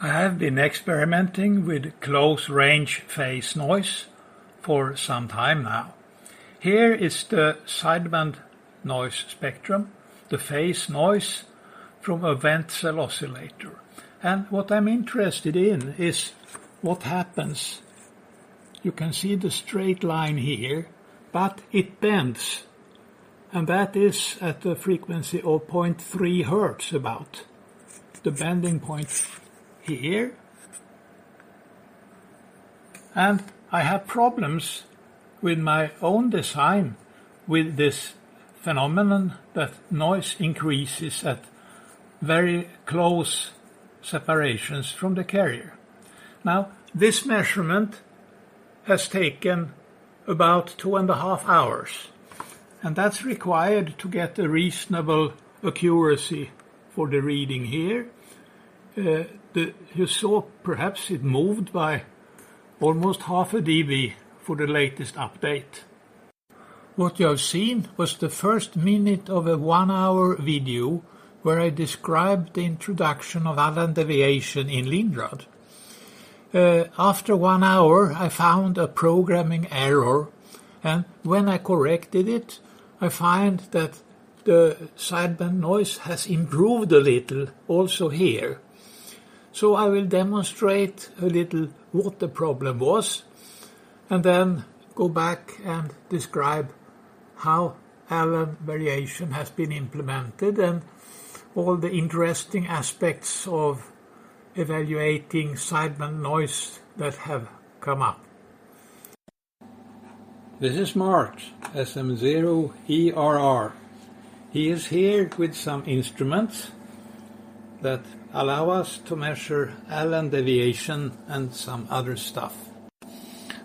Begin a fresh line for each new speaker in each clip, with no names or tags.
I have been experimenting with close-range phase noise for some time now. Here is the sideband noise spectrum, the phase noise from a Wenzel oscillator. And what I'm interested in is what happens. You can see the straight line here, but it bends. And that is at the frequency of 0.3 Hertz about. The bending point here. And I have problems with my own design with this phenomenon that noise increases at very close separations from the carrier. Now, this measurement has taken about 2.5 hours, and that's required to get a reasonable accuracy for the reading here. You saw perhaps it moved by almost 0.5 dB for the latest update. What you have seen was the first minute of a 1-hour video where I described the introduction of Allan deviation in Linrad. After 1 hour I found a programming error, and when I corrected it I find that the sideband noise has improved a little also here. So I will demonstrate a little what the problem was and then go back and describe how Allan variation has been implemented and all the interesting aspects of evaluating sideband noise that have come up. This is Mark, SM0ERR. He is here with some instruments that allow us to measure Allan deviation and some other stuff.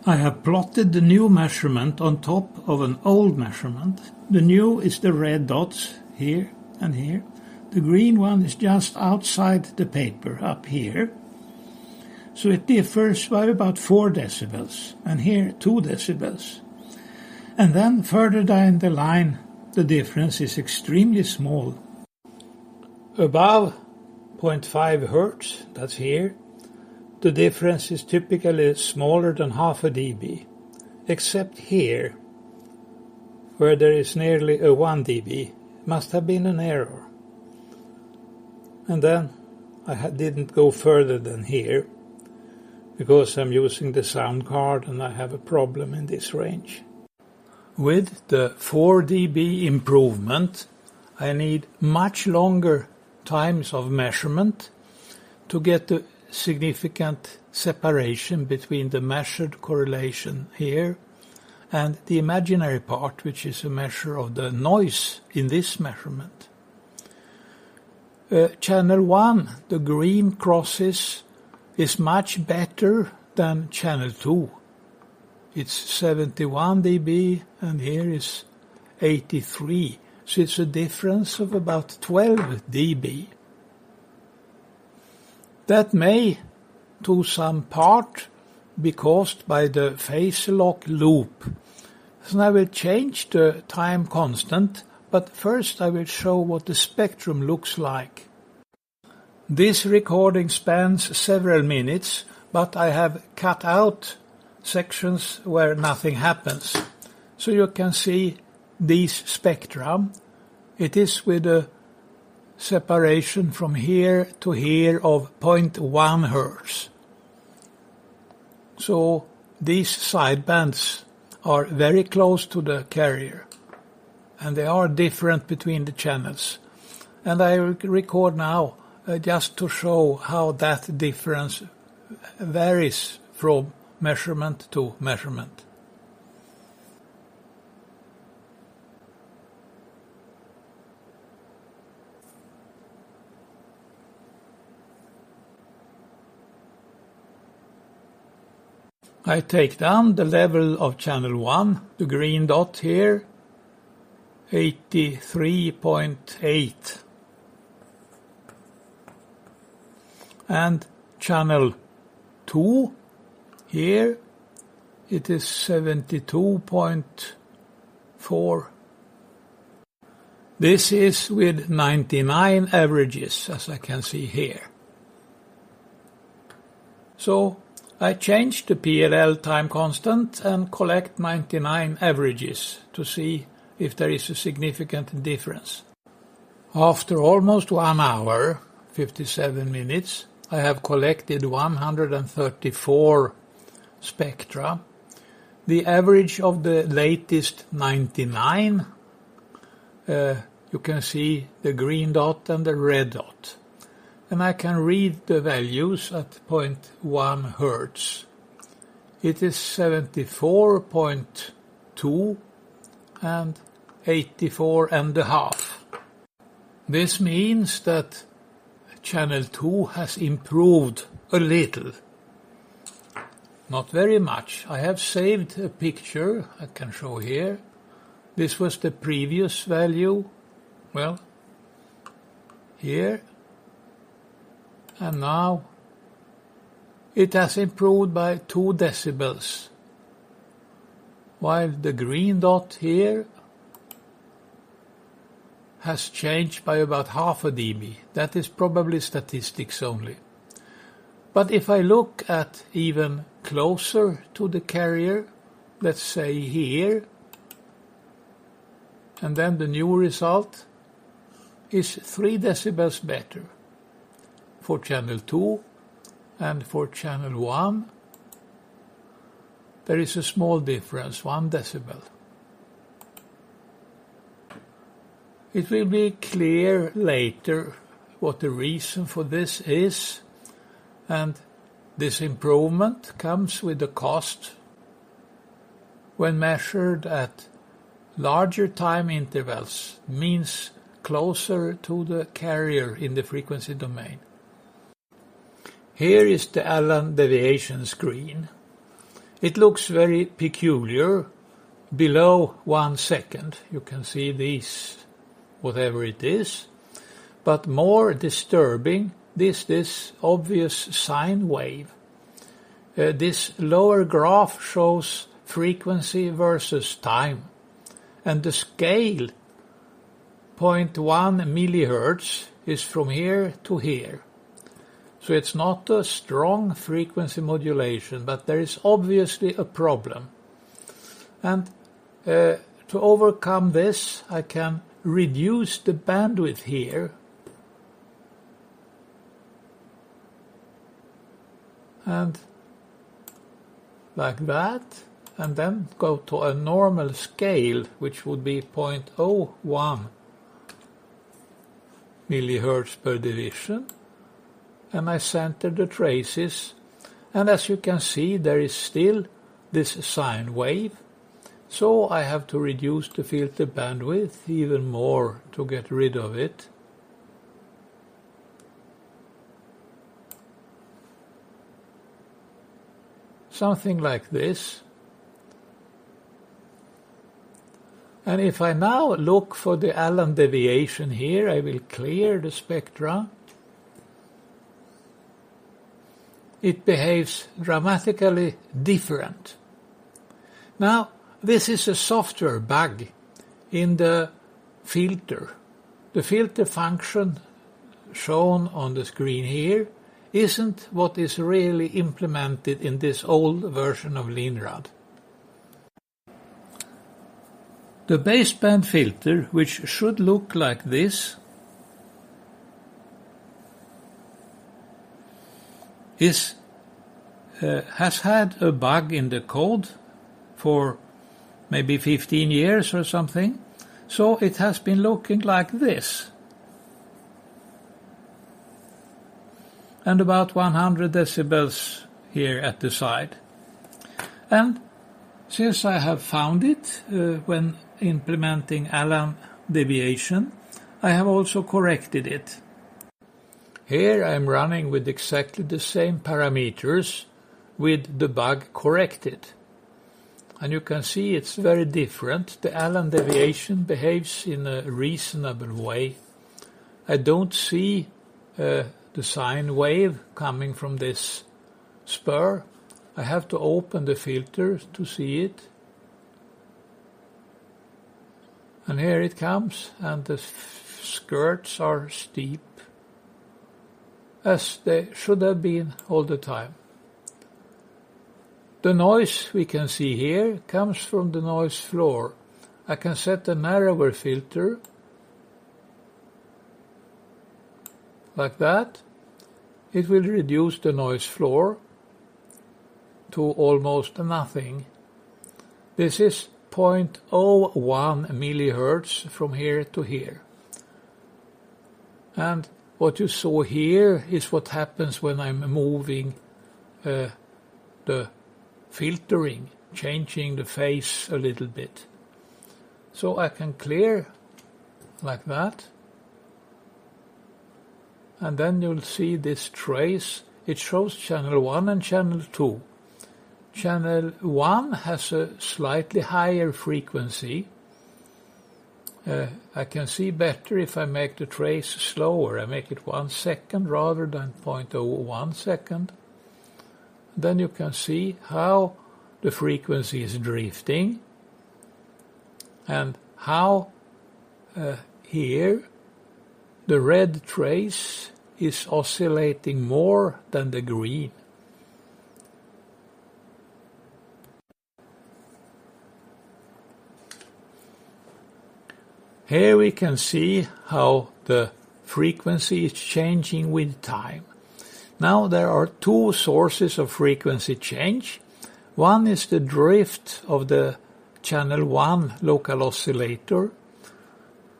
I have plotted the new measurement on top of an old measurement. The new is the red dots here and here. The green one is just outside the paper up here. So it differs by about 4 decibels, and here 2 decibels. And then further down the line the difference is extremely small. Above 0.5 Hertz, that's here, the difference is typically smaller than 0.5 dB, except here, where there is nearly a 1 dB. Must have been an error. And then I didn't go further than here, because I'm using the sound card and I have a problem in this range. With the 4 dB improvement, I need much longer times of measurement to get the significant separation between the measured correlation here and the imaginary part, which is a measure of the noise in this measurement. Channel 1, the green crosses, is much better than channel 2. It's 71 dB and here is 83. So it's a difference of about 12 dB. That may, to some part, be caused by the phase lock loop. So I will change the time constant, but first I will show what the spectrum looks like. This recording spans several minutes, but I have cut out sections where nothing happens. So you can see these spectra. It is with a separation from here to here of 0.1 Hertz. So these sidebands are very close to the carrier, and they are different between the channels. And I will record now just to show how that difference varies from measurement to measurement. I take down the level of channel 1, the green dot here, 83.8. And channel 2, here, it is 72.4. This is with 99 averages, as I can see here. So I change the PLL time constant and collect 99 averages to see if there is a significant difference. After almost 1 hour, 57 minutes, I have collected 134 spectra. The average of the latest 99, you can see the green dot and the red dot. And I can read the values at 0.1 Hertz. It is 74.2 and 84.5. This means that channel 2 has improved a little. Not very much. I have saved a picture I can show here. This was the previous value. Well, here. And now it has improved by 2 decibels. While the green dot here has changed by about half a dB. That is probably statistics only. But if I look at even closer to the carrier, let's say here, and then the new result is 3 decibels better for channel 2 and for channel 1. There is a small difference, 1 decibel. It will be clear later what the reason for this is, and this improvement comes with a cost when measured at larger time intervals, means closer to the carrier in the frequency domain. Here is the Allan deviation screen. It looks very peculiar. Below 1 second you can see these, whatever it is, but more disturbing, this obvious sine wave. This lower graph shows frequency versus time, and the scale 0.1 millihertz is from here to here. So it's not a strong frequency modulation, but there is obviously a problem. And to overcome this, I can reduce the bandwidth here. And like that, and then go to a normal scale, which would be 0.01 millihertz per division. And I center the traces, and as you can see, there is still this sine wave, so I have to reduce the filter bandwidth even more to get rid of it. Something like this. And if I now look for the Allan deviation here, I will clear the spectra. It behaves dramatically different. Now, this is a software bug in the filter. The filter function shown on the screen here isn't what is really implemented in this old version of Linrad. The baseband filter, which should look like this, has had a bug in the code for maybe 15 years or something, so it has been looking like this. And about 100 decibels here at the side. And since I have found it when implementing Allan deviation, I have also corrected it. Here I am running with exactly the same parameters with the bug corrected. And you can see it's very different. The Allan deviation behaves in a reasonable way. I don't see the sine wave coming from this spur. I have to open the filter to see it. And here it comes, and the skirts are steep, as they should have been all the time. The noise we can see here comes from the noise floor. I can set a narrower filter like that. It will reduce the noise floor to almost nothing. This is 0.01 millihertz from here to here. And what you saw here is what happens when I'm moving the filtering, changing the phase a little bit. So I can clear like that. And then you'll see this trace. It shows channel 1 and channel 2. Channel 1 has a slightly higher frequency. I can see better if I make the trace slower. I make it 1 second rather than 0.01 second. Then you can see how the frequency is drifting and how here the red trace is oscillating more than the green. Here we can see how the frequency is changing with time. Now there are two sources of frequency change. One is the drift of the channel 1 local oscillator,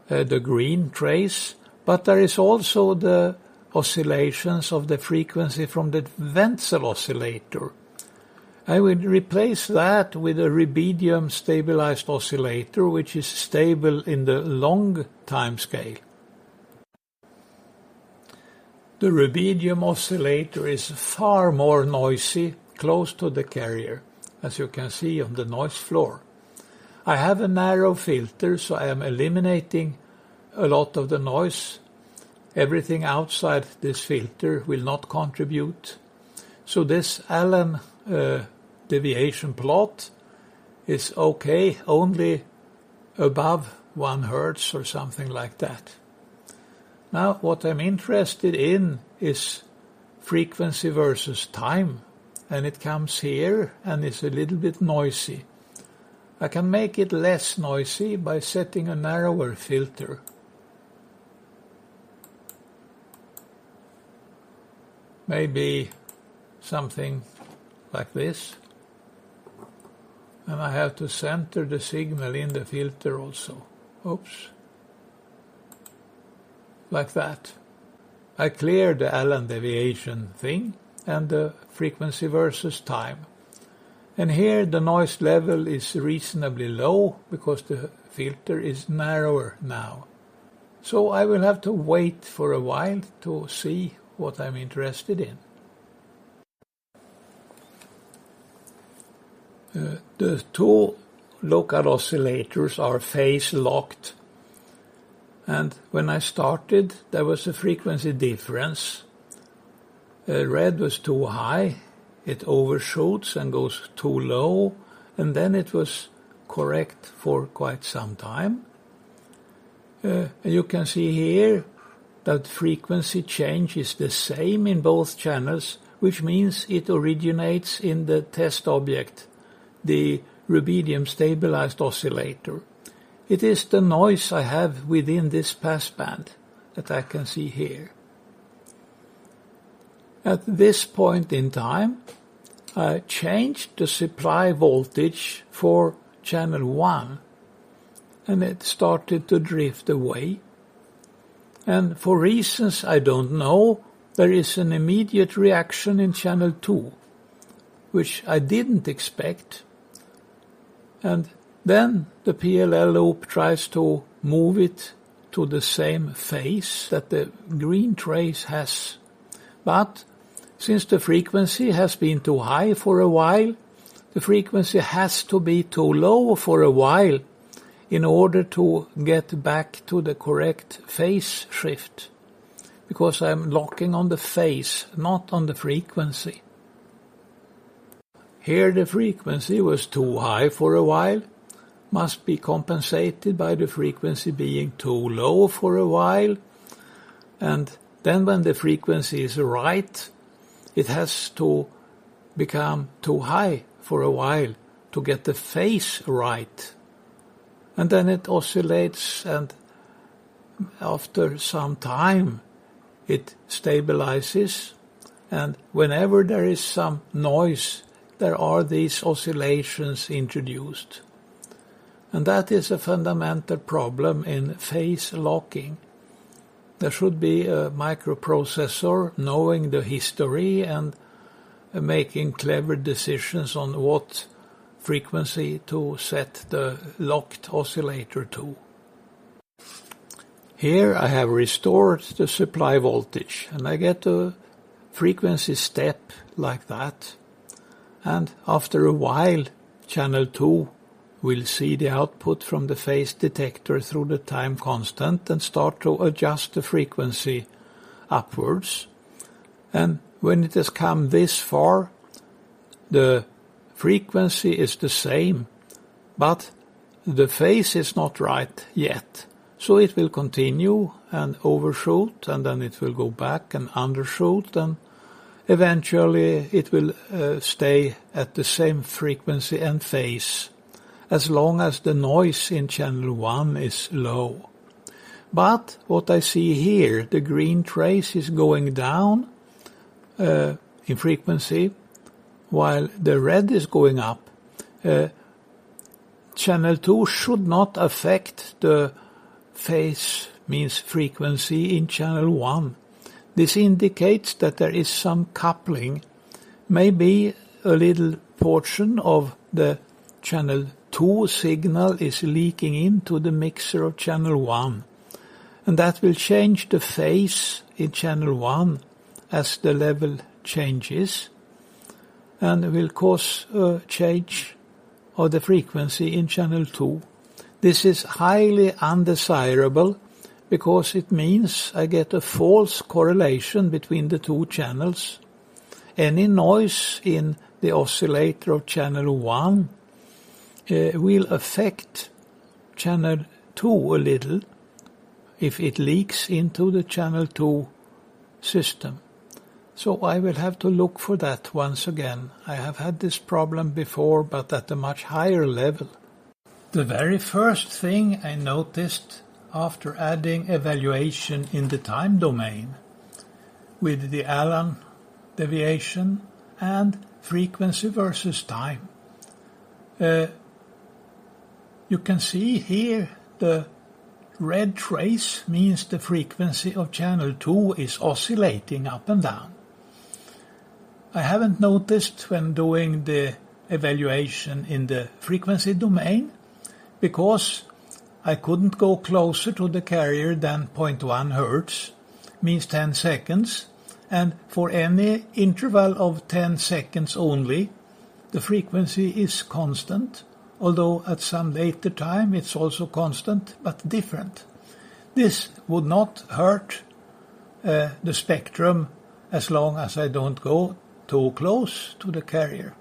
the green trace, but there is also the oscillations of the frequency from the Wenzel oscillator. I will replace that with a rubidium stabilized oscillator, which is stable in the long time scale. The rubidium oscillator is far more noisy close to the carrier, as you can see on the noise floor. I have a narrow filter, so I am eliminating a lot of the noise. Everything outside this filter will not contribute. So this Allan deviation plot is okay, only above 1 hertz or something like that. Now what I'm interested in is frequency versus time, and it comes here and it's a little bit noisy. I can make it less noisy by setting a narrower filter. Maybe something like this. And I have to center the signal in the filter also. Oops. Like that. I clear the Allan deviation thing and the frequency versus time. And here the noise level is reasonably low because the filter is narrower now. So I will have to wait for a while to see what I'm interested in. The two local oscillators are phase locked, and when I started there was a frequency difference. Red was too high, it overshoots and goes too low, and then it was correct for quite some time. You can see here that frequency change is the same in both channels, which means it originates in the test object, the rubidium stabilized oscillator. It is the noise I have within this passband that I can see here. At this point in time, I changed the supply voltage for channel 1, and it started to drift away. And for reasons I don't know, there is an immediate reaction in channel 2, which I didn't expect. And then the PLL loop tries to move it to the same phase that the green trace has. But since the frequency has been too high for a while, the frequency has to be too low for a while in order to get back to the correct phase shift, because I'm locking on the phase, not on the frequency. Here the frequency was too high for a while, must be compensated by the frequency being too low for a while, and then when the frequency is right, it has to become too high for a while to get the phase right. And then it oscillates, and after some time it stabilizes, and whenever there is some noise there are these oscillations introduced. And that is a fundamental problem in phase locking. There should be a microprocessor knowing the history and making clever decisions on what frequency to set the locked oscillator to. Here I have restored the supply voltage, and I get a frequency step like that. And after a while, channel 2 will see the output from the phase detector through the time constant and start to adjust the frequency upwards. And when it has come this far, the frequency is the same, but the phase is not right yet. So it will continue and overshoot, and then it will go back and undershoot, and eventually it will stay at the same frequency and phase as long as the noise in channel 1 is low. But what I see here, the green trace is going down in frequency while the red is going up. Channel 2 should not affect the phase, means frequency, in channel 1. This indicates that there is some coupling. Maybe a little portion of the channel 2 signal is leaking into the mixer of channel 1. And that will change the phase in channel 1 as the level changes, and will cause a change of the frequency in channel 2. This is highly undesirable because it means I get a false correlation between the two channels. Any noise in the oscillator of channel 1 will affect channel 2 a little if it leaks into the channel 2 system. So I will have to look for that once again. I have had this problem before, but at a much higher level. The very first thing I noticed after adding evaluation in the time domain with the Allan deviation and frequency versus time. You can see here the red trace means the frequency of channel 2 is oscillating up and down. I haven't noticed when doing the evaluation in the frequency domain because I couldn't go closer to the carrier than 0.1 Hertz, means 10 seconds, and for any interval of 10 seconds only, the frequency is constant, although at some later time it's also constant but different. This would not hurt the spectrum as long as I don't go too close to the carrier.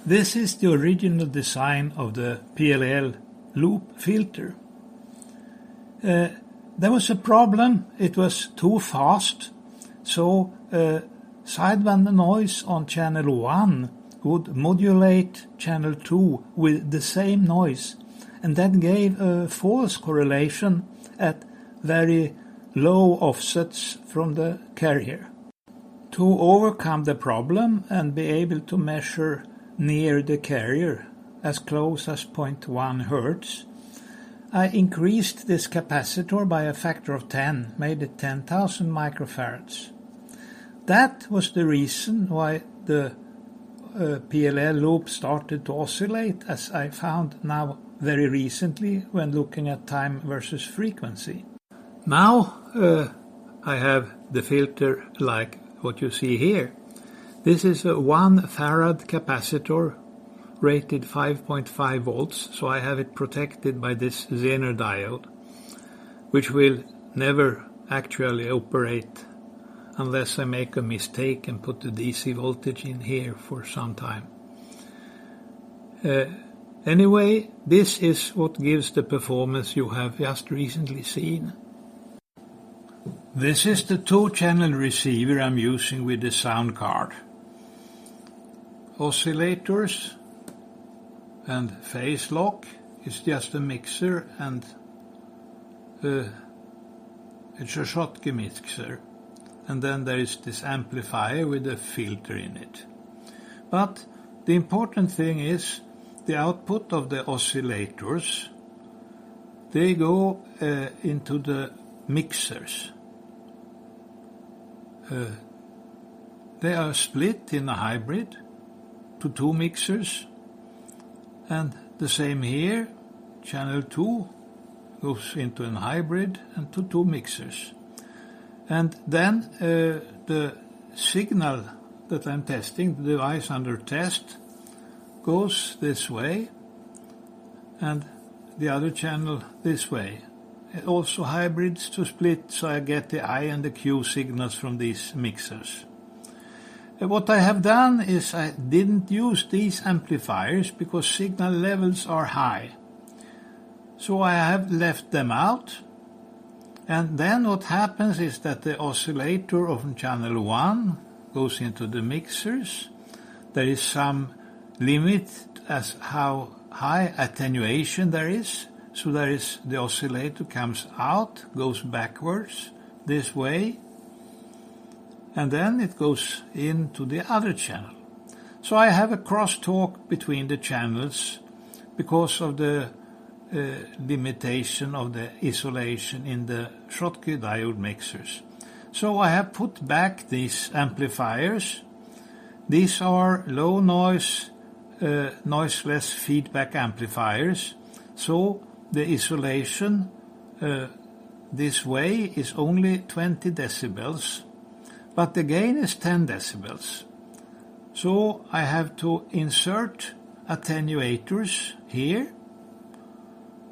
This is the original design of the PLL loop filter. There was a problem, it was too fast, so sideband noise on channel 1 would modulate channel 2 with the same noise, and that gave a false correlation at very low offsets from the carrier. To overcome the problem and be able to measure near the carrier as close as 0.1 Hertz, I increased this capacitor by a factor of 10, made it 10,000 microfarads. That was the reason why the PLL loop started to oscillate, as I found now very recently when looking at time versus frequency. Now I have the filter like what you see here. This is a 1 farad capacitor rated 5.5 volts, so I have it protected by this Zener diode, which will never actually operate unless I make a mistake and put the DC voltage in here for some time. Anyway, this is what gives the performance you have just recently seen. This is the 2-channel receiver I'm using with the sound card. oscillators and phase lock is just a mixer, and it's a Schottky mixer. And then there is this amplifier with a filter in it. But the important thing is the output of the oscillators. They go into the mixers. They are split in a hybrid to two mixers, and the same here. Channel 2 goes into a hybrid and to two mixers. And then the signal that I'm testing, the device under test, goes this way, and the other channel this way. Also hybrids to split, so I get the I and the Q signals from these mixers. What I have done is I didn't use these amplifiers because signal levels are high. So I have left them out, and then what happens is that the oscillator of channel 1 goes into the mixers. There is some limit as how high attenuation there is. So there is the oscillator comes out, goes backwards this way, and then it goes into the other channel. So I have a crosstalk between the channels because of the limitation of the isolation in the Schottky diode mixers. So I have put back these amplifiers. These are low noise, noiseless feedback amplifiers. So the isolation this way is only 20 decibels, but the gain is 10 decibels. So I have to insert attenuators here.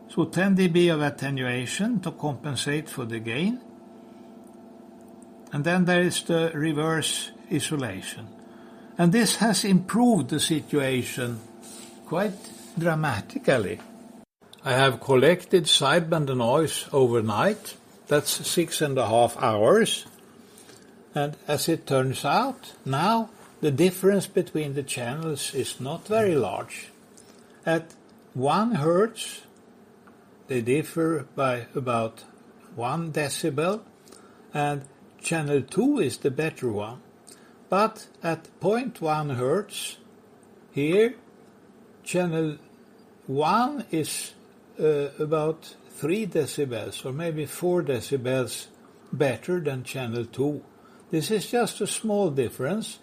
So 10 dB of attenuation to compensate for the gain. And then there is the reverse isolation. And this has improved the situation quite dramatically. I have collected sideband noise overnight. That's 6.5 hours. And as it turns out, now the difference between the channels is not very large. At 1 Hertz, they differ by about 1 decibel, and channel 2 is the better one. But at 0.1 Hertz, here, channel 1 is about 3 decibels or maybe 4 decibels better than channel 2. This is just a small difference,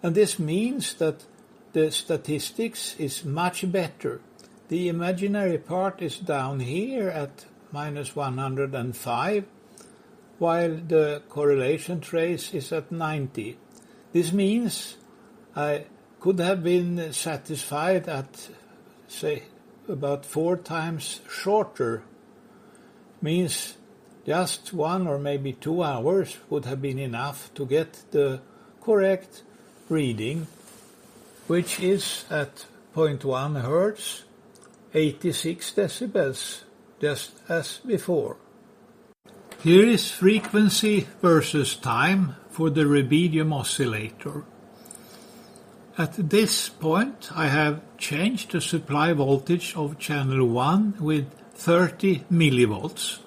and this means that the statistics is much better. The imaginary part is down here at minus 105, while the correlation trace is at 90. This means I could have been satisfied at, say, about 4 times shorter. Means just 1 or maybe 2 hours would have been enough to get the correct reading, which is at 0.1 Hertz, 86 decibels, just as before. Here is frequency versus time for the rubidium oscillator. At this point I have changed the supply voltage of channel 1 with 30 millivolts.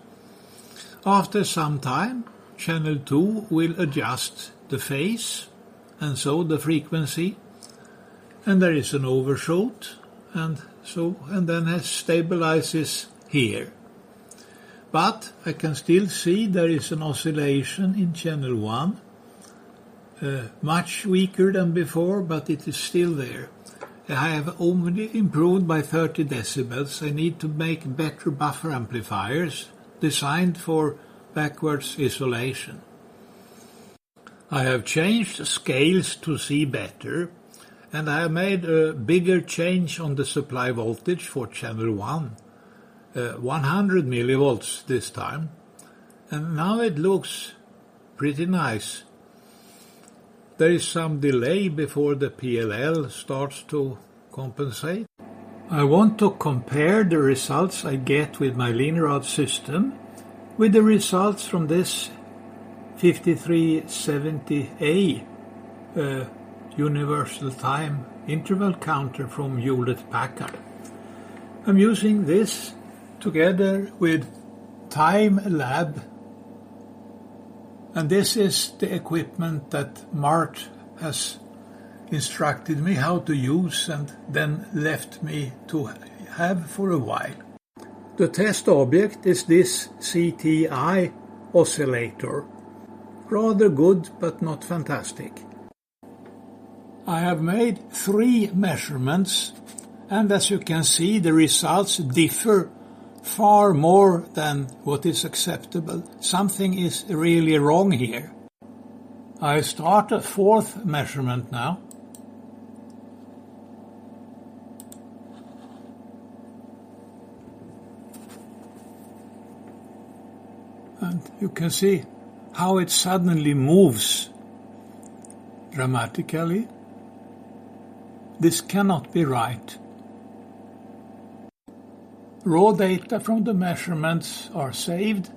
After some time, channel 2 will adjust the phase and so the frequency, and there is an overshoot, and then it stabilizes here. But I can still see there is an oscillation in channel 1, much weaker than before, but it is still there. I have only improved by 30 decibels. I need to make better buffer amplifiers designed for backwards isolation. I have changed scales to see better, and I have made a bigger change on the supply voltage for channel 1, 100 millivolts this time, and now it looks pretty nice. There is some delay before the PLL starts to compensate. I want to compare the results I get with my Linrad system with the results from this 5370A universal time interval counter from Hewlett-Packard. I'm using this together with TimeLab, and this is the equipment that Mart has instructed me how to use and then left me to have for a while. The test object is this CTI oscillator. Rather good, but not fantastic. I have made 3 measurements, and as you can see, the results differ far more than what is acceptable. Something is really wrong here. I start a 4th measurement now. And you can see how it suddenly moves dramatically. This cannot be right. Raw data from the measurements are saved,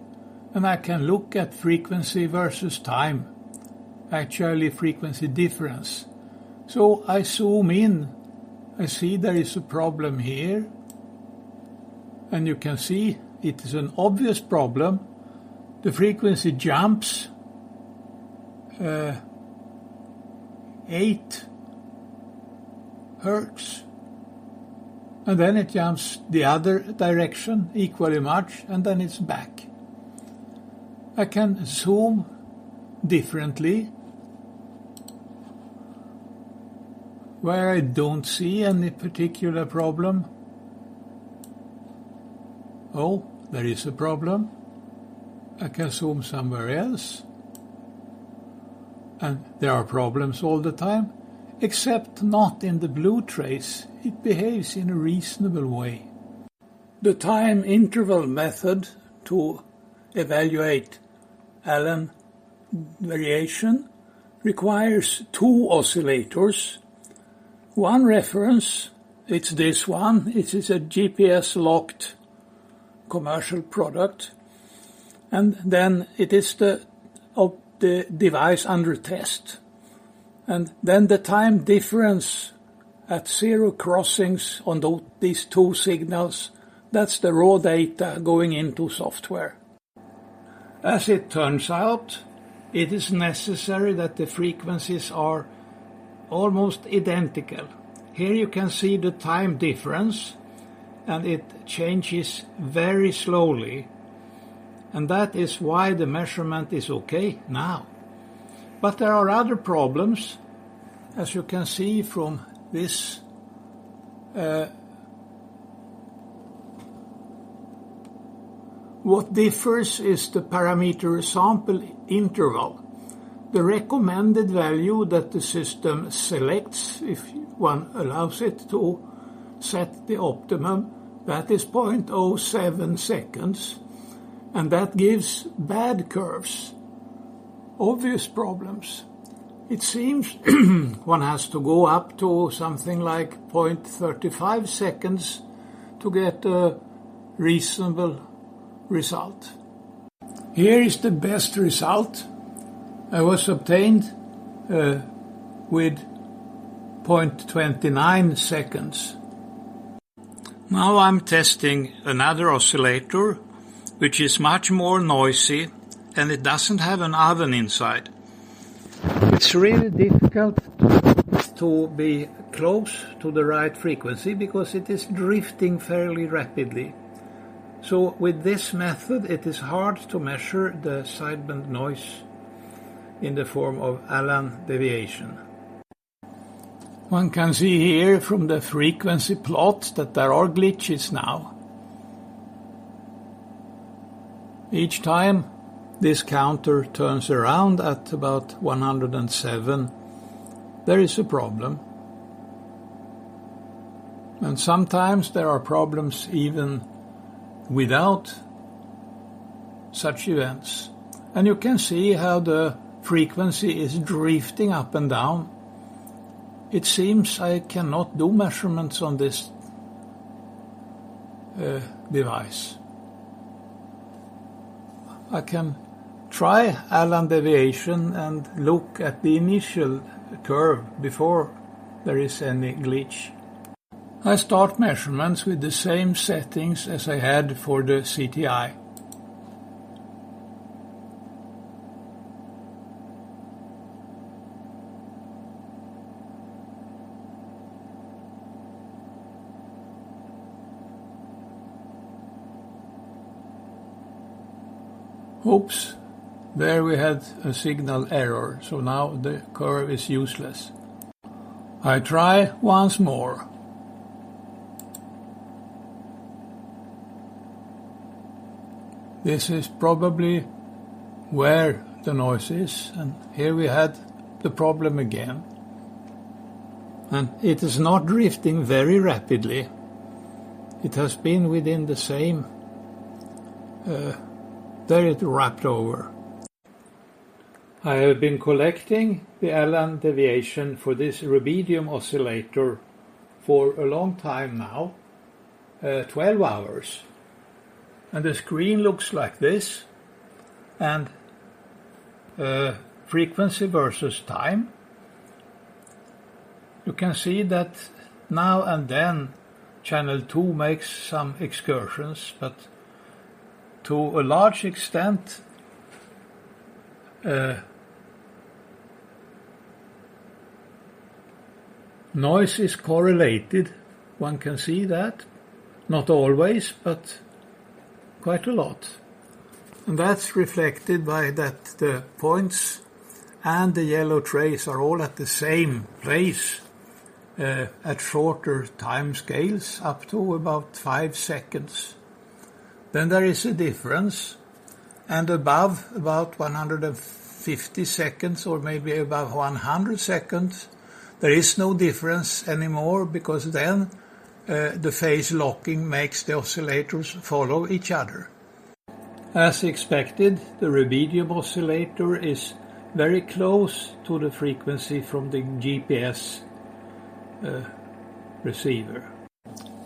and I can look at frequency versus time, actually frequency difference. So I zoom in, I see there is a problem here, and you can see it is an obvious problem. The frequency jumps 8 hertz, and then it jumps the other direction equally much, and then it's back. I can zoom differently where I don't see any particular problem. Oh, there is a problem. I can zoom somewhere else, and there are problems all the time, except not in the blue trace. It behaves in a reasonable way. The time interval method to evaluate Allan variation requires 2 oscillators. One reference, it's this one. It is a GPS-locked commercial product. And then it is the device under test. And then the time difference at 0 crossings on these 2 signals, that's the raw data going into software. As it turns out, it is necessary that the frequencies are almost identical. Here you can see the time difference, and it changes very slowly. And that is why the measurement is okay now. But there are other problems, as you can see from this what differs is the parameter sample interval, the recommended value that the system selects if one allows it to set the optimum. That is 0.07 seconds. And that gives bad curves, obvious problems. It seems one has to go up to something like 0.35 seconds to get a reasonable result. Here is the best result. I was obtained with 0.29 seconds. Now I'm testing another oscillator, which is much more noisy, and it doesn't have an oven inside. It's really difficult to be close to the right frequency because it is drifting fairly rapidly. So with this method it is hard to measure the sideband noise in the form of Allan deviation. One can see here from the frequency plot that there are glitches now. Each time this counter turns around at about 107, there is a problem. And sometimes there are problems even without such events. And you can see how the frequency is drifting up and down. It seems I cannot do measurements on this device. I can try Allan deviation and look at the initial curve before there is any glitch. I start measurements with the same settings as I had for the CTI. Oops, there we had a signal error, so now the curve is useless. I try once more. This is probably where the noise is, and here we had the problem again. And it is not drifting very rapidly. It has been within the same. There it wrapped over. I have been collecting the Allan deviation for this rubidium oscillator for a long time now, 12 hours. And the screen looks like this, and frequency versus time. You can see that now and then channel 2 makes some excursions, but to a large extent noise is correlated. One can see that. Not always, but quite a lot. And that's reflected by that the points and the yellow trace are all at the same place at shorter time scales, up to about 5 seconds. Then there is a difference, and above about 150 seconds or maybe above 100 seconds there is no difference anymore, because then the phase locking makes the oscillators follow each other. As expected, the rubidium oscillator is very close to the frequency from the GPS receiver.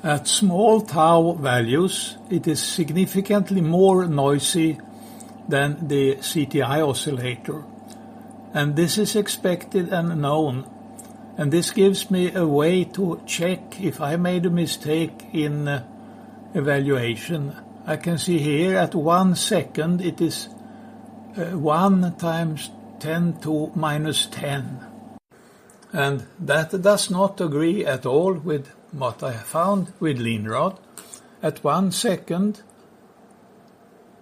At small tau values, it is significantly more noisy than the CTI oscillator, and this is expected and known. And this gives me a way to check if I made a mistake in evaluation. I can see here at 1 second it is 1 times 10 to minus 10. And that does not agree at all with what I found with Linrad. At 1 second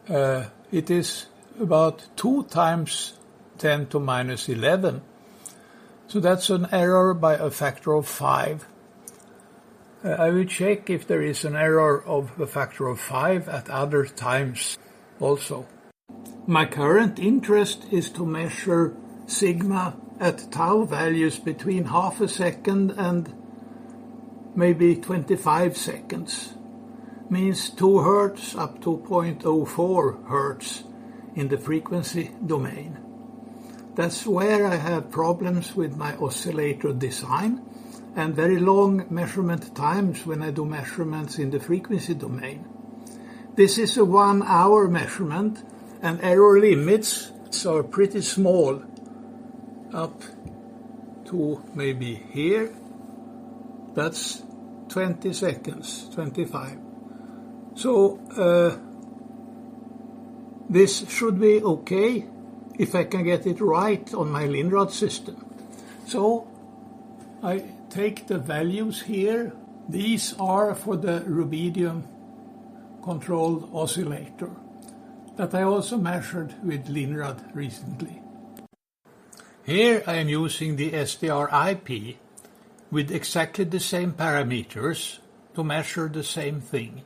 it is about 2 times 10 to minus 11. So that's an error by a factor of 5. I will check if there is an error of a factor of 5 at other times also. My current interest is to measure sigma at tau values between half a second and maybe 25 seconds. Means 2 Hz up to 0.04 Hz in the frequency domain. That's where I have problems with my oscillator design and very long measurement times when I do measurements in the frequency domain. This is a 1 hour measurement, and error limits are pretty small, up to maybe here. That's 20 seconds, 25. So this should be okay if I can get it right on my Linrad system. So I take the values here. These are for the rubidium controlled oscillator that I also measured with Linrad recently. Here I am using the SDR-IP with exactly the same parameters to measure the same thing.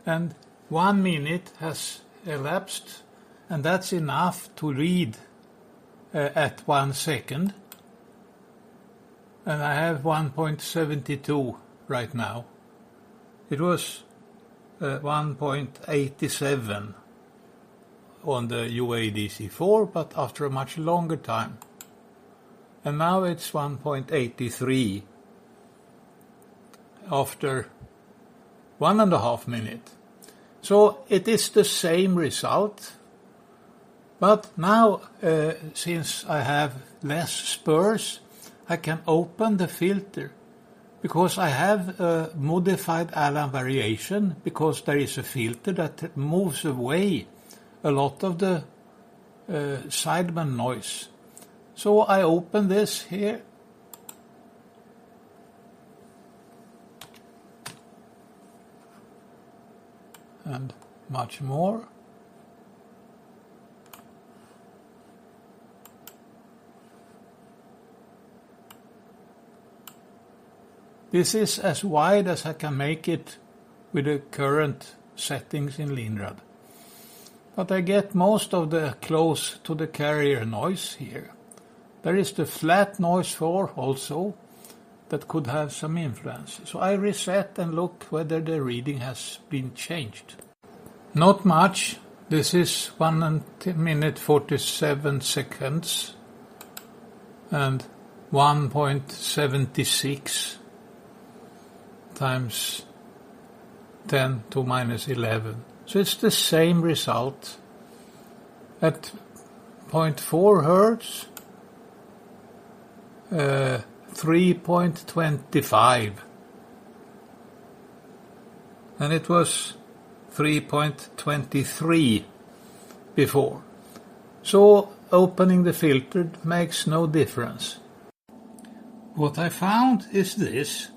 And 1 minute has elapsed, and that's enough to read at 1 second. And I have 1.72 right now. It was 1.87 on the UADC4, but after a much longer time. And now it's 1.83 after 1.5 minutes. So it is the same result. But now, since I have less spurs, I can open the filter, because I have a modified Allan variation, because there is a filter that moves away a lot of the sideband noise. So I open this here, and much more. This is as wide as I can make it with the current settings in Linrad. But I get most of the close to the carrier noise here. There is the flat noise floor also that could have some influence. So I reset and look whether the reading has been changed. Not much. This is 1 minute 47 seconds and 1.76 times 10 to minus 11. So it's the same result. At 0.4 hertz, 3.25, and it was 3.23 before. So opening the filter makes no difference. What I found is this.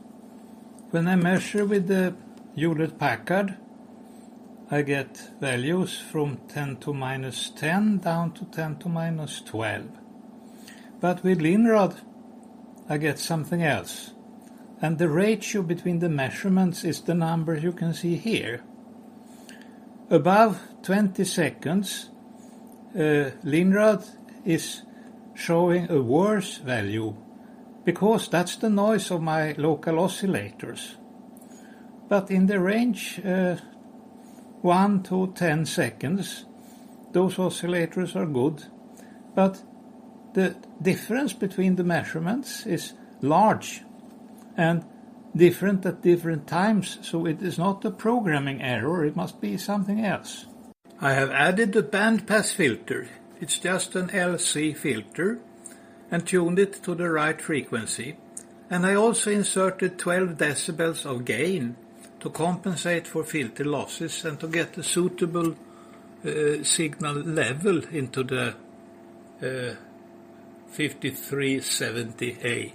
When I measure with the Hewlett-Packard, I get values from 10 to minus 10 down to 10 to minus 12. But with Linrad, I get something else. And the ratio between the measurements is the number you can see here. Above 20 seconds, Linrad is showing a worse value, because that's the noise of my local oscillators. But in the range 1 to 10 seconds, those oscillators are good. But the difference between the measurements is large and different at different times, so it is not a programming error, it must be something else. I have added the bandpass filter. It's just an LC filter, and tuned it to the right frequency. And I also inserted 12 decibels of gain to compensate for filter losses and to get a suitable signal level into the 5370A.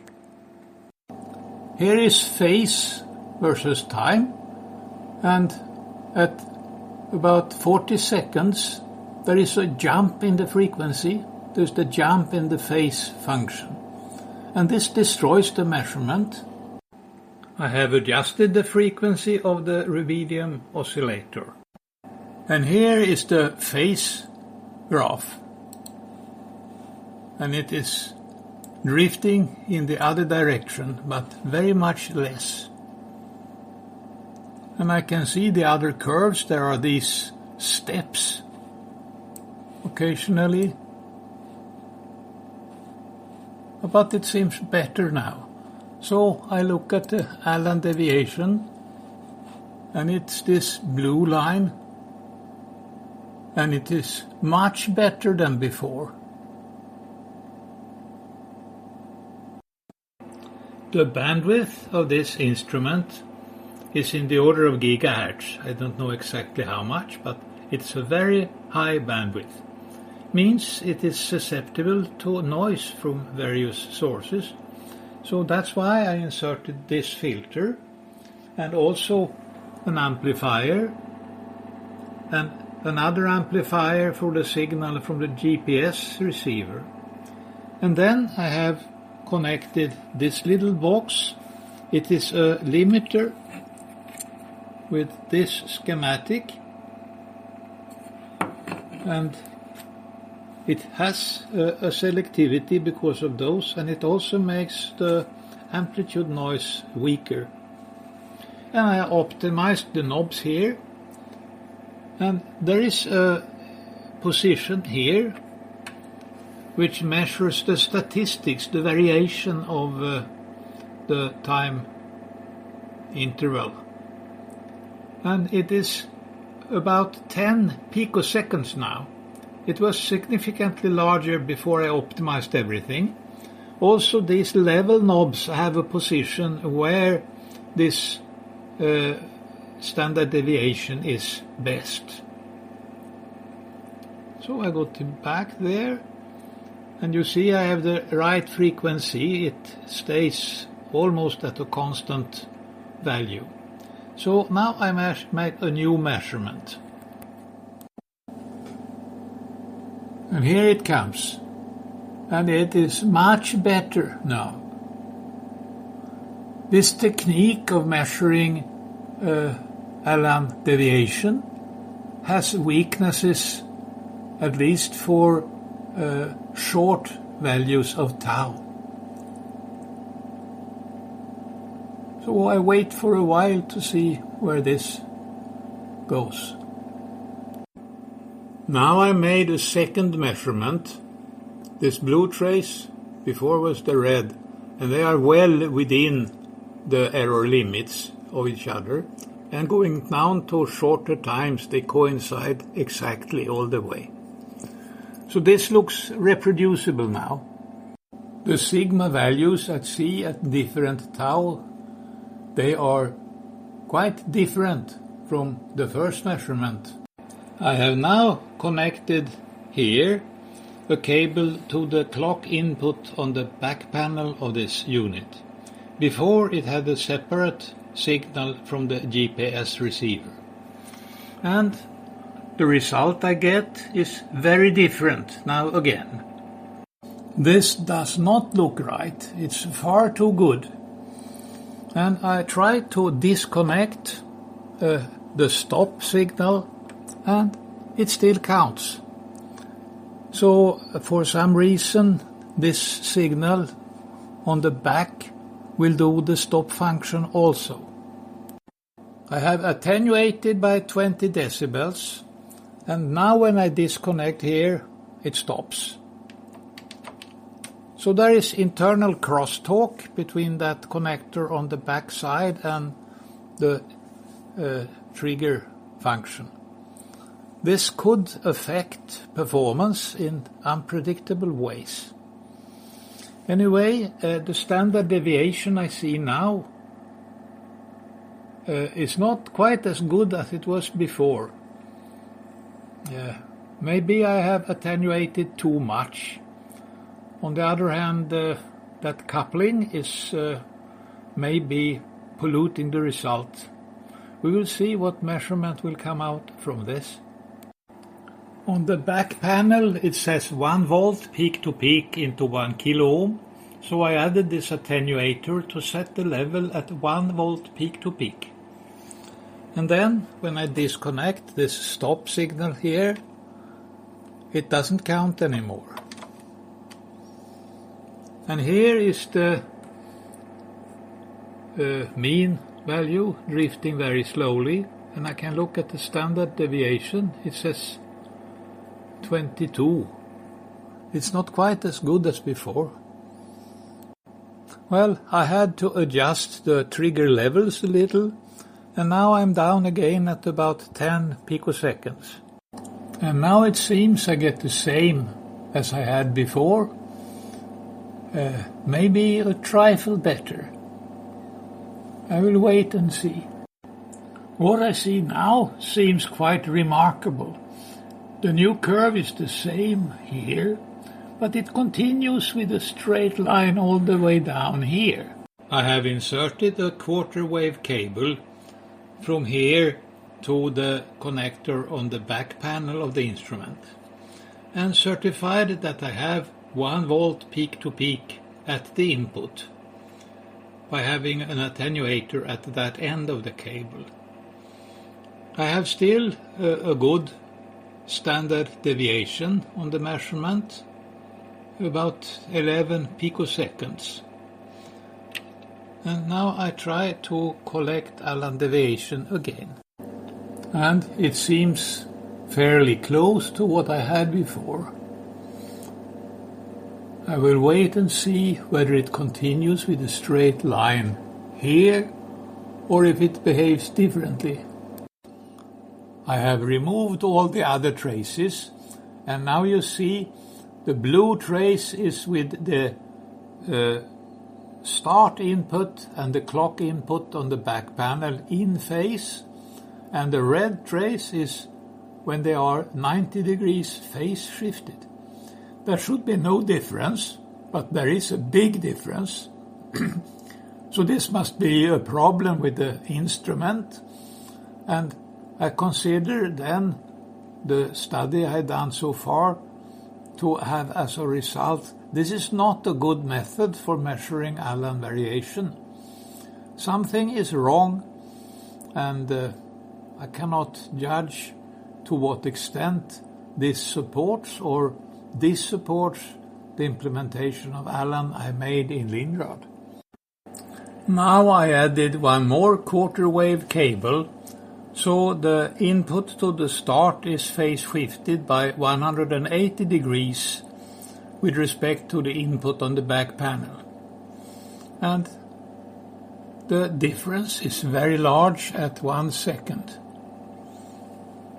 Here is phase versus time, and at about 40 seconds there is a jump in the frequency. There's the jump in the phase function, and this destroys the measurement. I have adjusted the frequency of the rubidium oscillator. And here is the phase graph. And it is drifting in the other direction, but very much less. And I can see the other curves. There are these steps occasionally. But it seems better now. So I look at the Allan deviation, and it's this blue line, and it is much better than before. The bandwidth of this instrument is in the order of gigahertz. I don't know exactly how much, but it's a very high bandwidth. Means it is susceptible to noise from various sources. So that's why I inserted this filter, and also an amplifier, and another amplifier for the signal from the GPS receiver. And then I have connected this little box. It is a limiter with this schematic, and it has a selectivity because of those, and it also makes the amplitude noise weaker. And I optimized the knobs here, and there is a position here which measures the statistics, the variation of the time interval. And it is about 10 picoseconds now. It was significantly larger before I optimized everything. Also, these level knobs have a position where this standard deviation is best. So I got it back there, and you see I have the right frequency. It stays almost at a constant value. So now I make a new measurement. And here it comes. And it is much better now. This technique of measuring Allan deviation has weaknesses, at least for short values of tau. So I wait for a while to see where this goes. Now I made a second measurement. This blue trace before was the red, and they are well within the error limits of each other, and going down to shorter times they coincide exactly all the way. So this looks reproducible now. The sigma values at C at different tau, they are quite different from the first measurement. I have now connected here a cable to the clock input on the back panel of this unit. Before it had a separate signal from the GPS receiver. And the result I get is very different now again. This does not look right. It's far too good. And I try to disconnect the stop signal, and it still counts. So for some reason this signal on the back will do the stop function also. I have attenuated by 20 decibels, and now when I disconnect here it stops. So there is internal crosstalk between that connector on the back side and the trigger function. This could affect performance in unpredictable ways. Anyway, the standard deviation I see now is not quite as good as it was before. Maybe I have attenuated too much. On the other hand, that coupling is maybe polluting the result. We will see what measurement will come out from this. On the back panel it says 1 volt peak to peak into 1 kilo ohm, so I added this attenuator to set the level at 1 volt peak to peak. And then when I disconnect this stop signal here, it doesn't count anymore. And here is the mean value drifting very slowly, and I can look at the standard deviation. It says 22. It's not quite as good as before. Well, I had to adjust the trigger levels a little, and now I'm down again at about 10 picoseconds. And now it seems I get the same as I had before, maybe a trifle better. I will wait and see. What I see now seems quite remarkable. The new curve is the same here, but it continues with a straight line all the way down here. I have inserted a quarter wave cable from here to the connector on the back panel of the instrument, and certified that I have 1 volt peak to peak at the input by having an attenuator at that end of the cable. I have still a good standard deviation on the measurement, about 11 picoseconds. And now I try to collect Allan deviation again. And it seems fairly close to what I had before. I will wait and see whether it continues with a straight line here or if it behaves differently. I have removed all the other traces And now you see the blue trace is with the start input and the clock input on the back panel in phase, and the red trace is when they are 90 degrees phase shifted. There should be no difference, but there is a big difference. So this must be a problem with the instrument, and I consider then the study I had done so far to have as a result, this is not a good method for measuring Allan variation. Something is wrong, and I cannot judge to what extent this supports or dissupports the implementation of Allan I made in Linrad. Now I added one more quarter wave cable, so the input to the start is phase shifted by 180 degrees with respect to the input on the back panel. And the difference is very large at 1 second.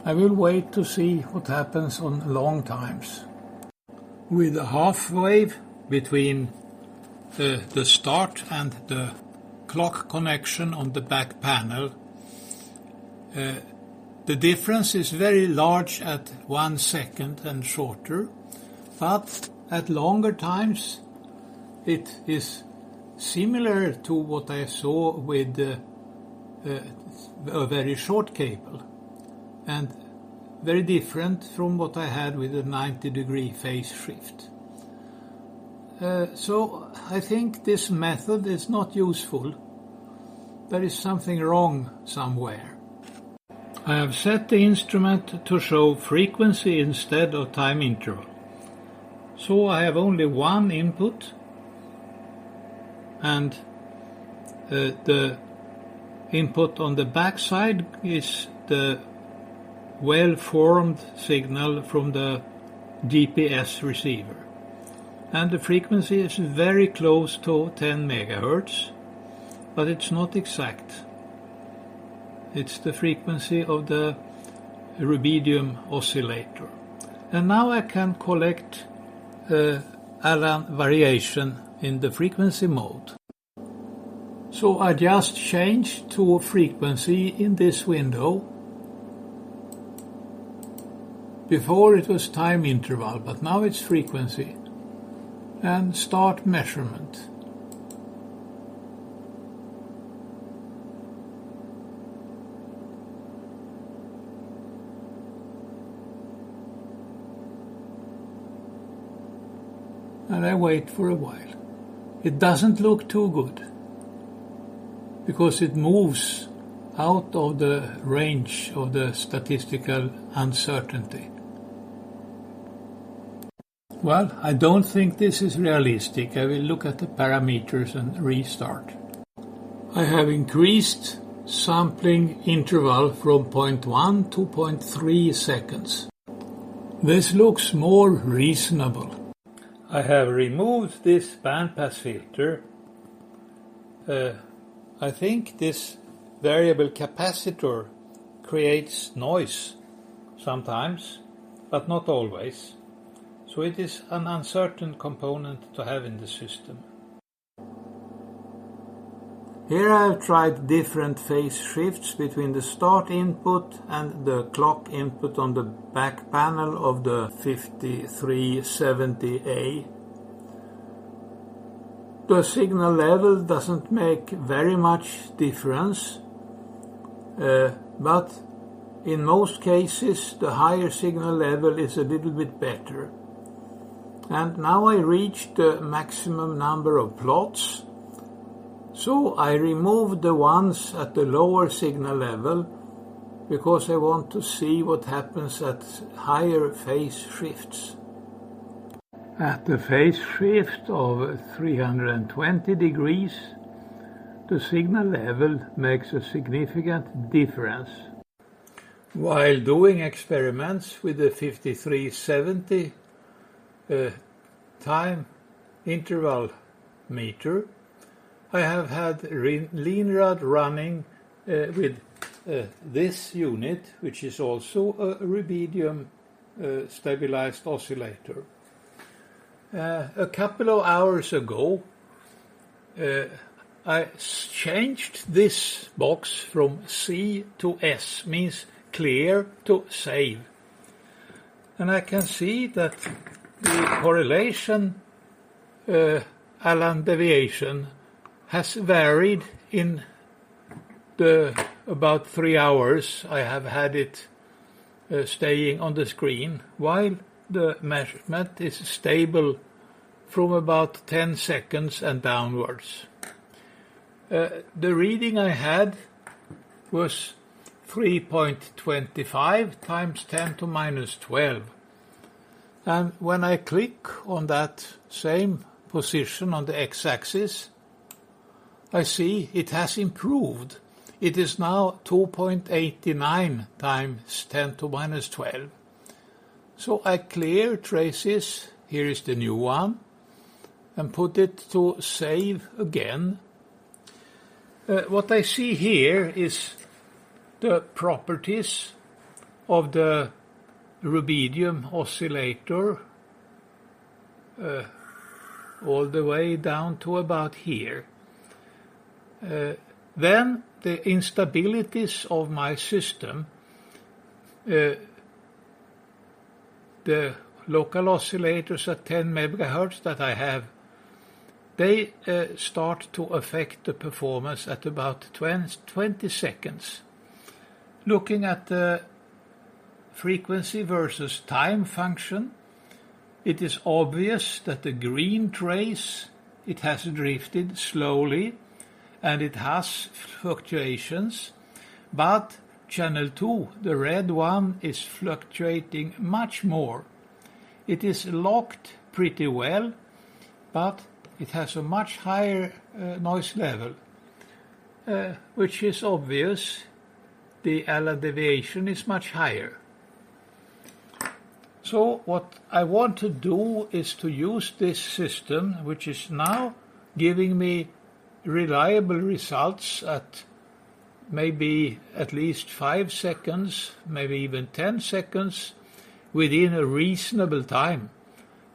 I will wait to see what happens on long times. With a half wave between the start and the clock connection on the back panel, the difference is very large at 1 second and shorter, but at longer times it is similar to what I saw with a very short cable, and very different from what I had with a 90-degree phase shift. So I think this method is not useful. There is something wrong somewhere. I have set the instrument to show frequency instead of time interval. So I have only one input, and the input on the back side is the well-formed signal from the GPS receiver. And the frequency is very close to 10 megahertz, but it's not exact. It's the frequency of the rubidium oscillator. And now I can collect Allan variation in the frequency mode. So I just changed to frequency in this window. Before it was time interval, but now it's frequency. And start measurement. And I wait for a while. It doesn't look too good, because it moves out of the range of the statistical uncertainty. Well, I don't think this is realistic. I will look at the parameters and restart. I have increased sampling interval from 0.1 to 0.3 seconds. This looks more reasonable. I have removed this bandpass filter. I think this variable capacitor creates noise sometimes, but not always. So it is an uncertain component to have in the system. Here I have tried different phase shifts between the start input and the clock input on the back panel of the 5370A. The signal level doesn't make very much difference, but in most cases the higher signal level is a little bit better. And now I reached the maximum number of plots. So I removed the ones at the lower signal level because I want to see what happens at higher phase shifts. At the phase shift of 320 degrees, the signal level makes a significant difference. While doing experiments with the 5370 time interval meter, I have had Linrad running with this unit, which is also a rubidium stabilized oscillator. A couple of hours ago, I changed this box from C to S, means clear to save. And I can see that the correlation Allan deviation has varied in the about 3 hours I have had it staying on the screen, while the measurement is stable from about 10 seconds and downwards. The reading I had was 3.25 times 10 to minus 12. And when I click on that same position on the x-axis, I see it has improved. It is now 2.89 times 10 to minus 12. So I clear traces, here is the new one, and put it to save again. What I see here is the properties of the rubidium oscillator all the way down to about here. Then the instabilities of my system, the local oscillators at 10 megahertz that I have, they start to affect the performance at about 20 seconds. Looking at the frequency versus time function, it is obvious that the green trace, it has drifted slowly and it has fluctuations, but channel 2, the red one, is fluctuating much more. It is locked pretty well, but it has a much higher noise level, which is obvious. The Allan deviation is much higher. So what I want to do is to use this system, which is now giving me reliable results at maybe at least 5 seconds, maybe even 10 seconds, within a reasonable time.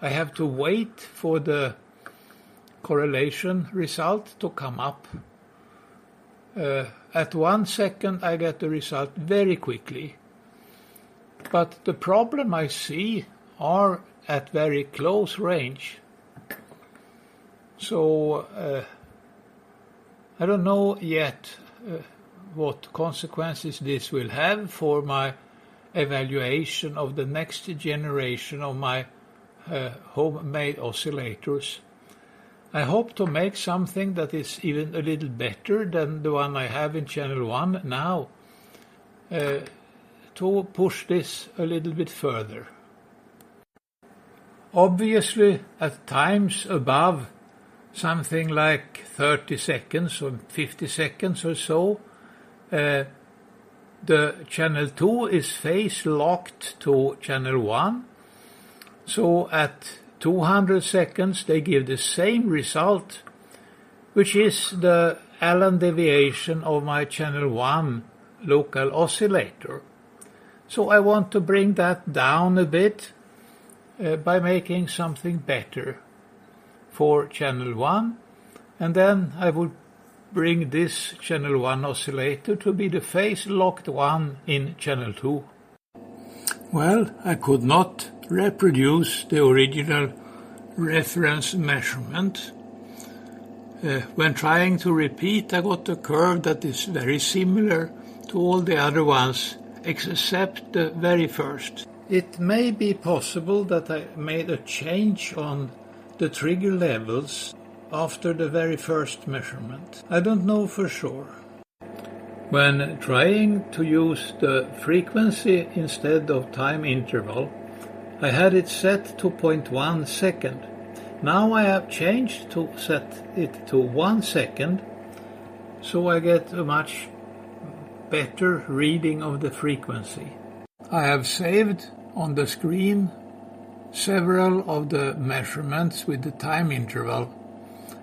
I have to wait for the correlation result to come up. At 1 second I get the result very quickly. But the problem I see are at very close range. So I don't know yet what consequences this will have for my evaluation of the next generation of my homemade oscillators. I hope to make something that is even a little better than the one I have in channel 1 now, to push this a little bit further. Obviously, at times above something like 30 seconds or 50 seconds or so, the channel 2 is phase locked to channel 1. So at 200 seconds they give the same result, which is the Allan deviation of my channel 1 local oscillator. So I want to bring that down a bit by making something better for channel 1, and then I will bring this channel 1 oscillator to be the phase locked one in channel 2. Well, I could not reproduce the original reference measurement. When trying to repeat, I got a curve that is very similar to all the other ones except the very first. It may be possible that I made a change on the trigger levels after the very first measurement. I don't know for sure. When trying to use the frequency instead of time interval, I had it set to 0.1 second. Now I have changed to set it to 1 second, so I get a much better reading of the frequency. I have saved on the screen several of the measurements with the time interval,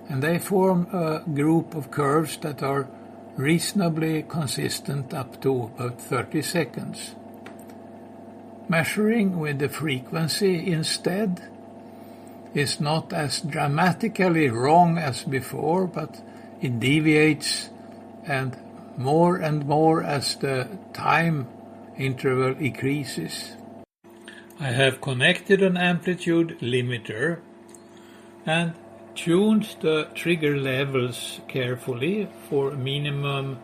and they form a group of curves that are reasonably consistent up to about 30 seconds. Measuring with the frequency instead is not as dramatically wrong as before, but it deviates and more as the time interval increases. I have connected an amplitude limiter and tuned the trigger levels carefully for minimum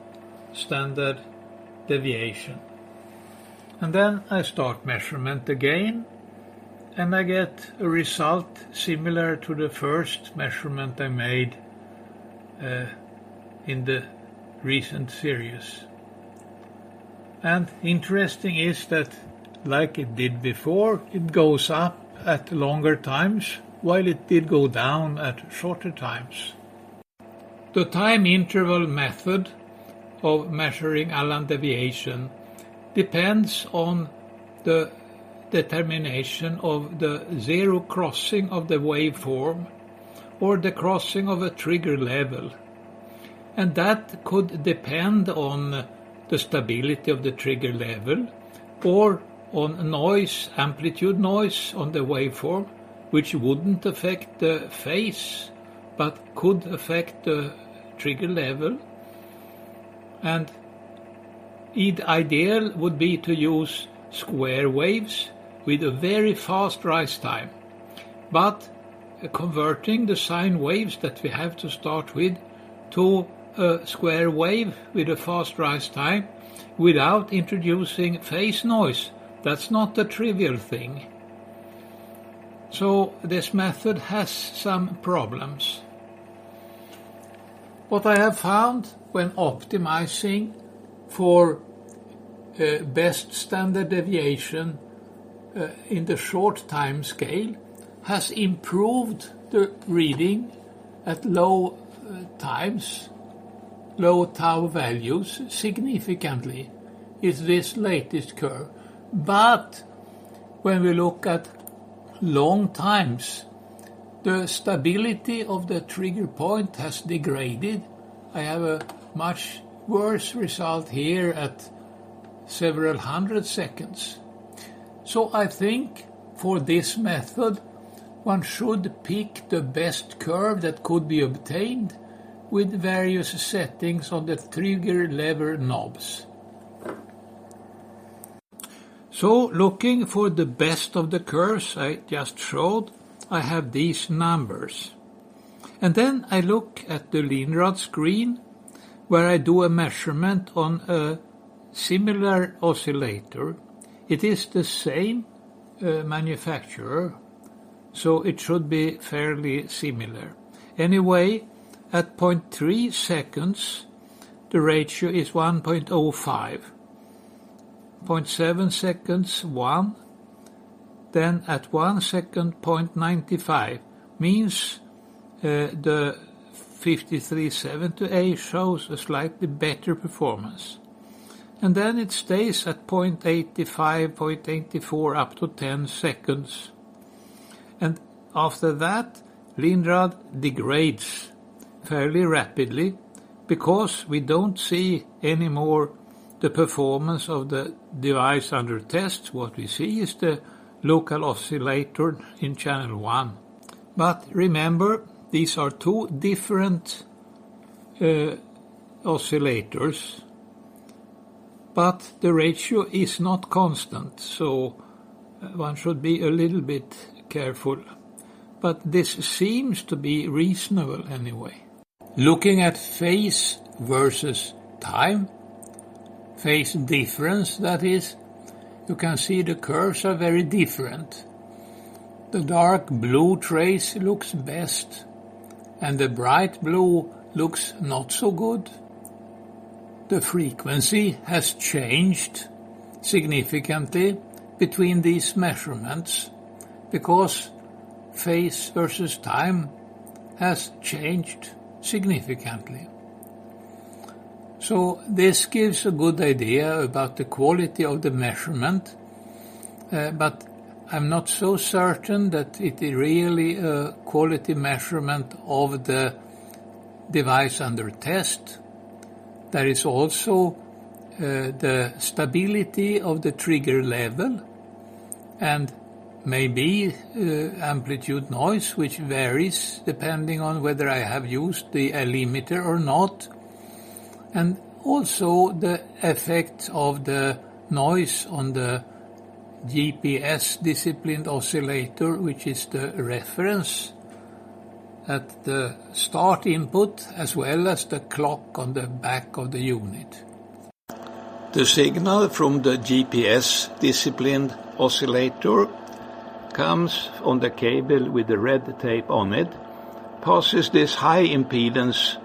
standard deviation. And then I start measurement again, and I get a result similar to the first measurement I made in the recent series. And interesting is that, like it did before, it goes up at longer times, while it did go down at shorter times. The time interval method of measuring Allan deviation depends on the determination of the zero crossing of the waveform or the crossing of a trigger level. And that could depend on the stability of the trigger level or on noise, amplitude noise on the waveform, which wouldn't affect the phase but could affect the trigger level. And ideal would be to use square waves with a very fast rise time, but converting the sine waves that we have to start with to a square wave with a fast rise time without introducing phase noise. That's not a trivial thing. So this method has some problems. What I have found when optimizing for best standard deviation in the short time scale has improved the reading at low times, low tau values significantly, is this latest curve. But when we look at long times, the stability of the trigger point has degraded. I have a much worse result here at several hundred seconds. So I think for this method one should pick the best curve that could be obtained with various settings on the trigger lever knobs. So looking for the best of the curves I just showed, I have these numbers. And then I look at the Linrad screen where I do a measurement on a similar oscillator. It is the same manufacturer, so it should be fairly similar. Anyway, at 0.3 seconds, the ratio is 1.05. 0.7 seconds, 1. Then at 1 second, 0.95. Means the 5370A shows a slightly better performance. And then it stays at 0.85, 0.84 up to 10 seconds. And after that, Linrad degrades fairly rapidly because we don't see anymore the performance of the device under test. What we see is the local oscillator in channel 1. But remember, these are two different oscillators, but the ratio is not constant, so one should be a little bit careful. But this seems to be reasonable anyway. Looking at phase versus time, phase difference that is, you can see the curves are very different. The dark blue trace looks best, and the bright blue looks not so good. The frequency has changed significantly between these measurements because phase versus time has changed significantly. So this gives a good idea about the quality of the measurement, but I'm not so certain that it is really a quality measurement of the device under test. There is also the stability of the trigger level, and maybe amplitude noise, which varies depending on whether I have used the limiter or not, and also the effect of the noise on the GPS disciplined oscillator, which is the reference at the start input, as well as the clock on the back of the unit. The signal from the GPS disciplined oscillator comes on the cable with the red tape on it, passes this high impedance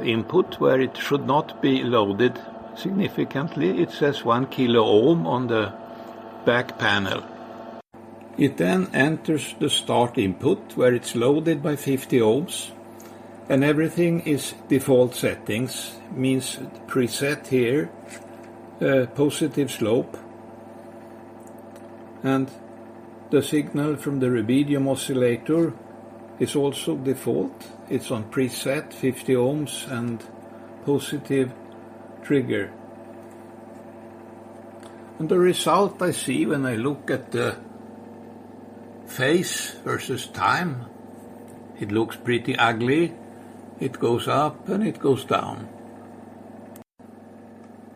input where it should not be loaded significantly. It says 1 kilo ohm on the back panel. It then enters the start input where it's loaded by 50 ohms, and everything is default settings, means preset here, positive slope, and the signal from the rubidium oscillator is also default. It's on preset 50 ohms and positive trigger. And the result I see when I look at the phase versus time, it looks pretty ugly. It goes up and it goes down.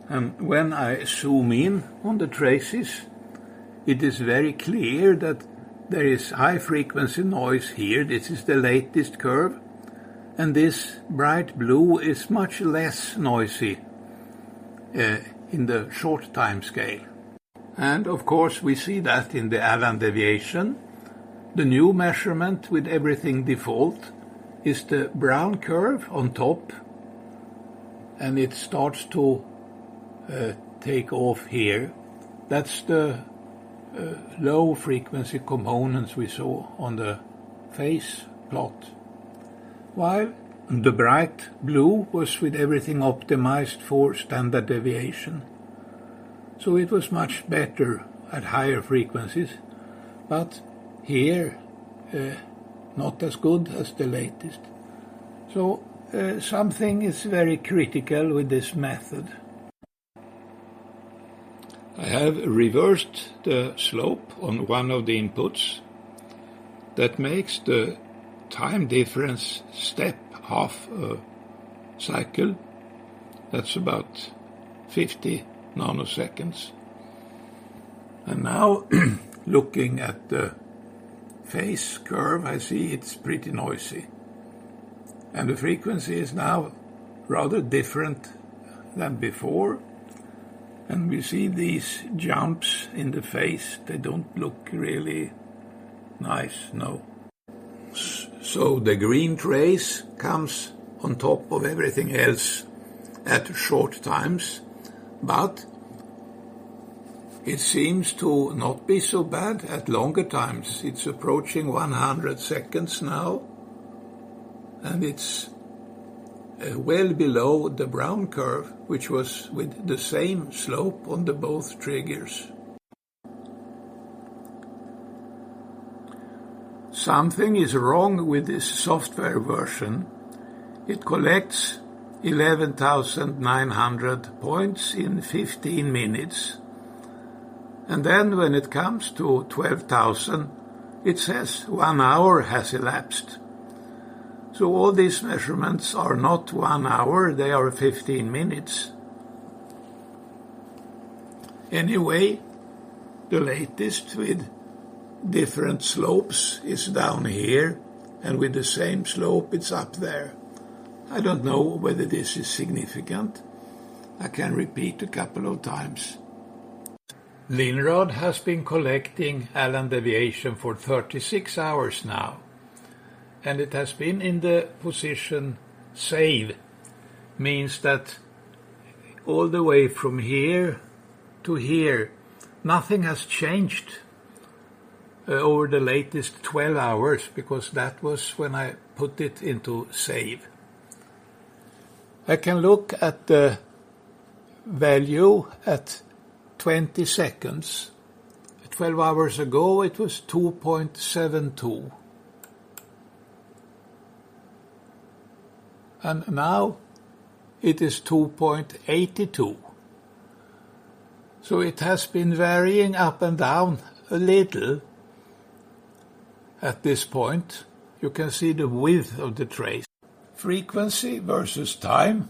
And when I zoom in on the traces, it is very clear that there is high frequency noise here. This is the latest curve, and this bright blue is much less noisy in the short time scale. And of course we see that in the Allan deviation. The new measurement with everything default is the brown curve on top, and it starts to take off here. That's the low frequency components we saw on the phase plot, while the bright blue was with everything optimized for standard deviation. So it was much better at higher frequencies, but here not as good as the latest. So something is very critical with this method. I have reversed the slope on one of the inputs. That makes the time difference step half a cycle. That's about 50 nanoseconds. And now, looking at the phase curve, I see it's pretty noisy. And the frequency is now rather different than before. And we see these jumps in the phase. They don't look really nice, no. So the green trace comes on top of everything else at short times, but it seems to not be so bad at longer times. It's approaching 100 seconds now, and it's well below the brown curve, which was with the same slope on the both triggers. Something is wrong with this software version. It collects 11,900 points in 15 minutes. And then when it comes to 12,000, it says 1 hour has elapsed. So all these measurements are not 1 hour, they are 15 minutes. Anyway, the latest with different slopes is down here, and with the same slope it's up there. I don't know whether this is significant. I can repeat a couple of times. Linrad has been collecting Allan deviation for 36 hours now, and it has been in the position save, means that all the way from here to here, nothing has changed over the latest 12 hours, because that was when I put it into save. I can look at the value at 20 seconds. 12 hours ago it was 2.72. And now it is 2.82. So it has been varying up and down a little at this point. You can see the width of the trace. Frequency versus time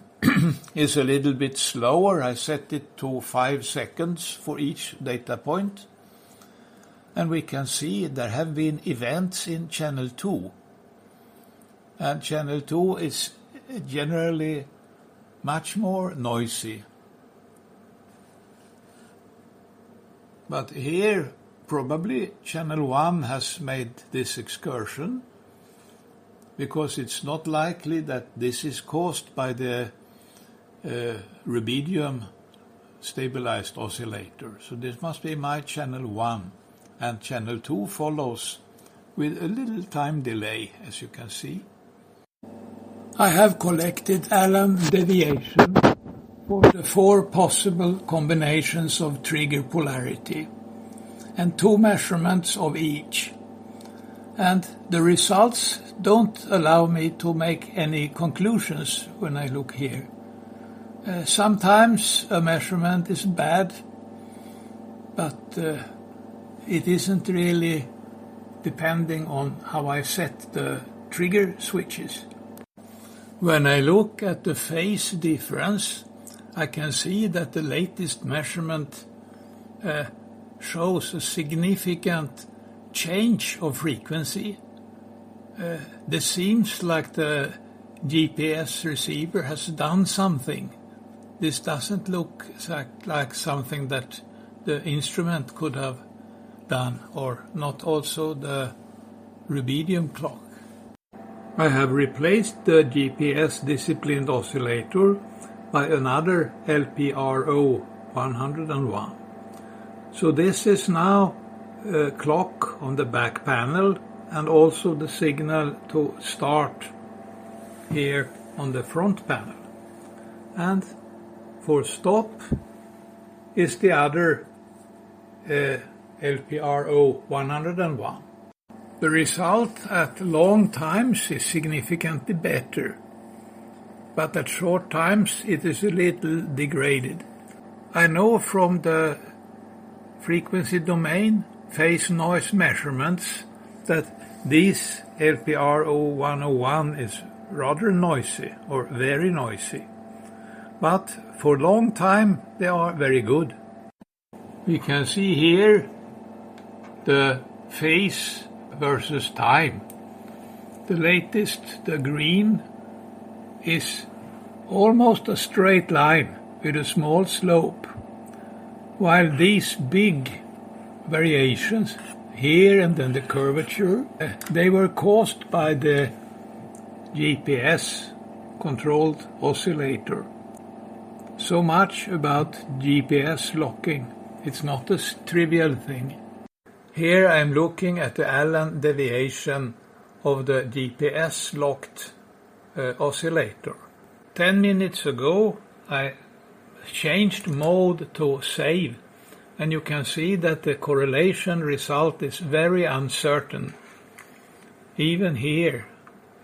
is a little bit slower. I set it to 5 seconds for each data point. And we can see there have been events in channel 2. And channel 2 is generally much more noisy. But here, probably channel 1 has made this excursion, because it's not likely that this is caused by the rubidium stabilized oscillator. So this must be my channel 1, and channel 2 follows with a little time delay, as you can see. I have collected Allan deviation for the 4 possible combinations of trigger polarity and 2 measurements of each. And the results don't allow me to make any conclusions when I look here. Sometimes a measurement is bad, but it isn't really depending on how I set the trigger switches. When I look at the phase difference, I can see that the latest measurement shows a significant change of frequency. This seems like the GPS receiver has done something. This doesn't look like something that the instrument could have done, or not also the rubidium clock. I have replaced the GPS disciplined oscillator by another LPRO 101. So this is now a clock on the back panel, and also the signal to start here on the front panel. And for stop is the other LPRO 101. The result at long times is significantly better, but at short times it is a little degraded. I know from the frequency domain phase noise measurements that this LPRO 101 is rather noisy, or very noisy, but for long time they are very good. We can see here the phase versus time. The latest, the green, is almost a straight line with a small slope, while these big variations here and then the curvature, they were caused by the GPS controlled oscillator. So much about GPS locking. It's not a trivial thing. Here I'm looking at the Allan deviation of the GPS locked oscillator. 10 minutes ago I changed mode to save, and you can see that the correlation result is very uncertain. Even here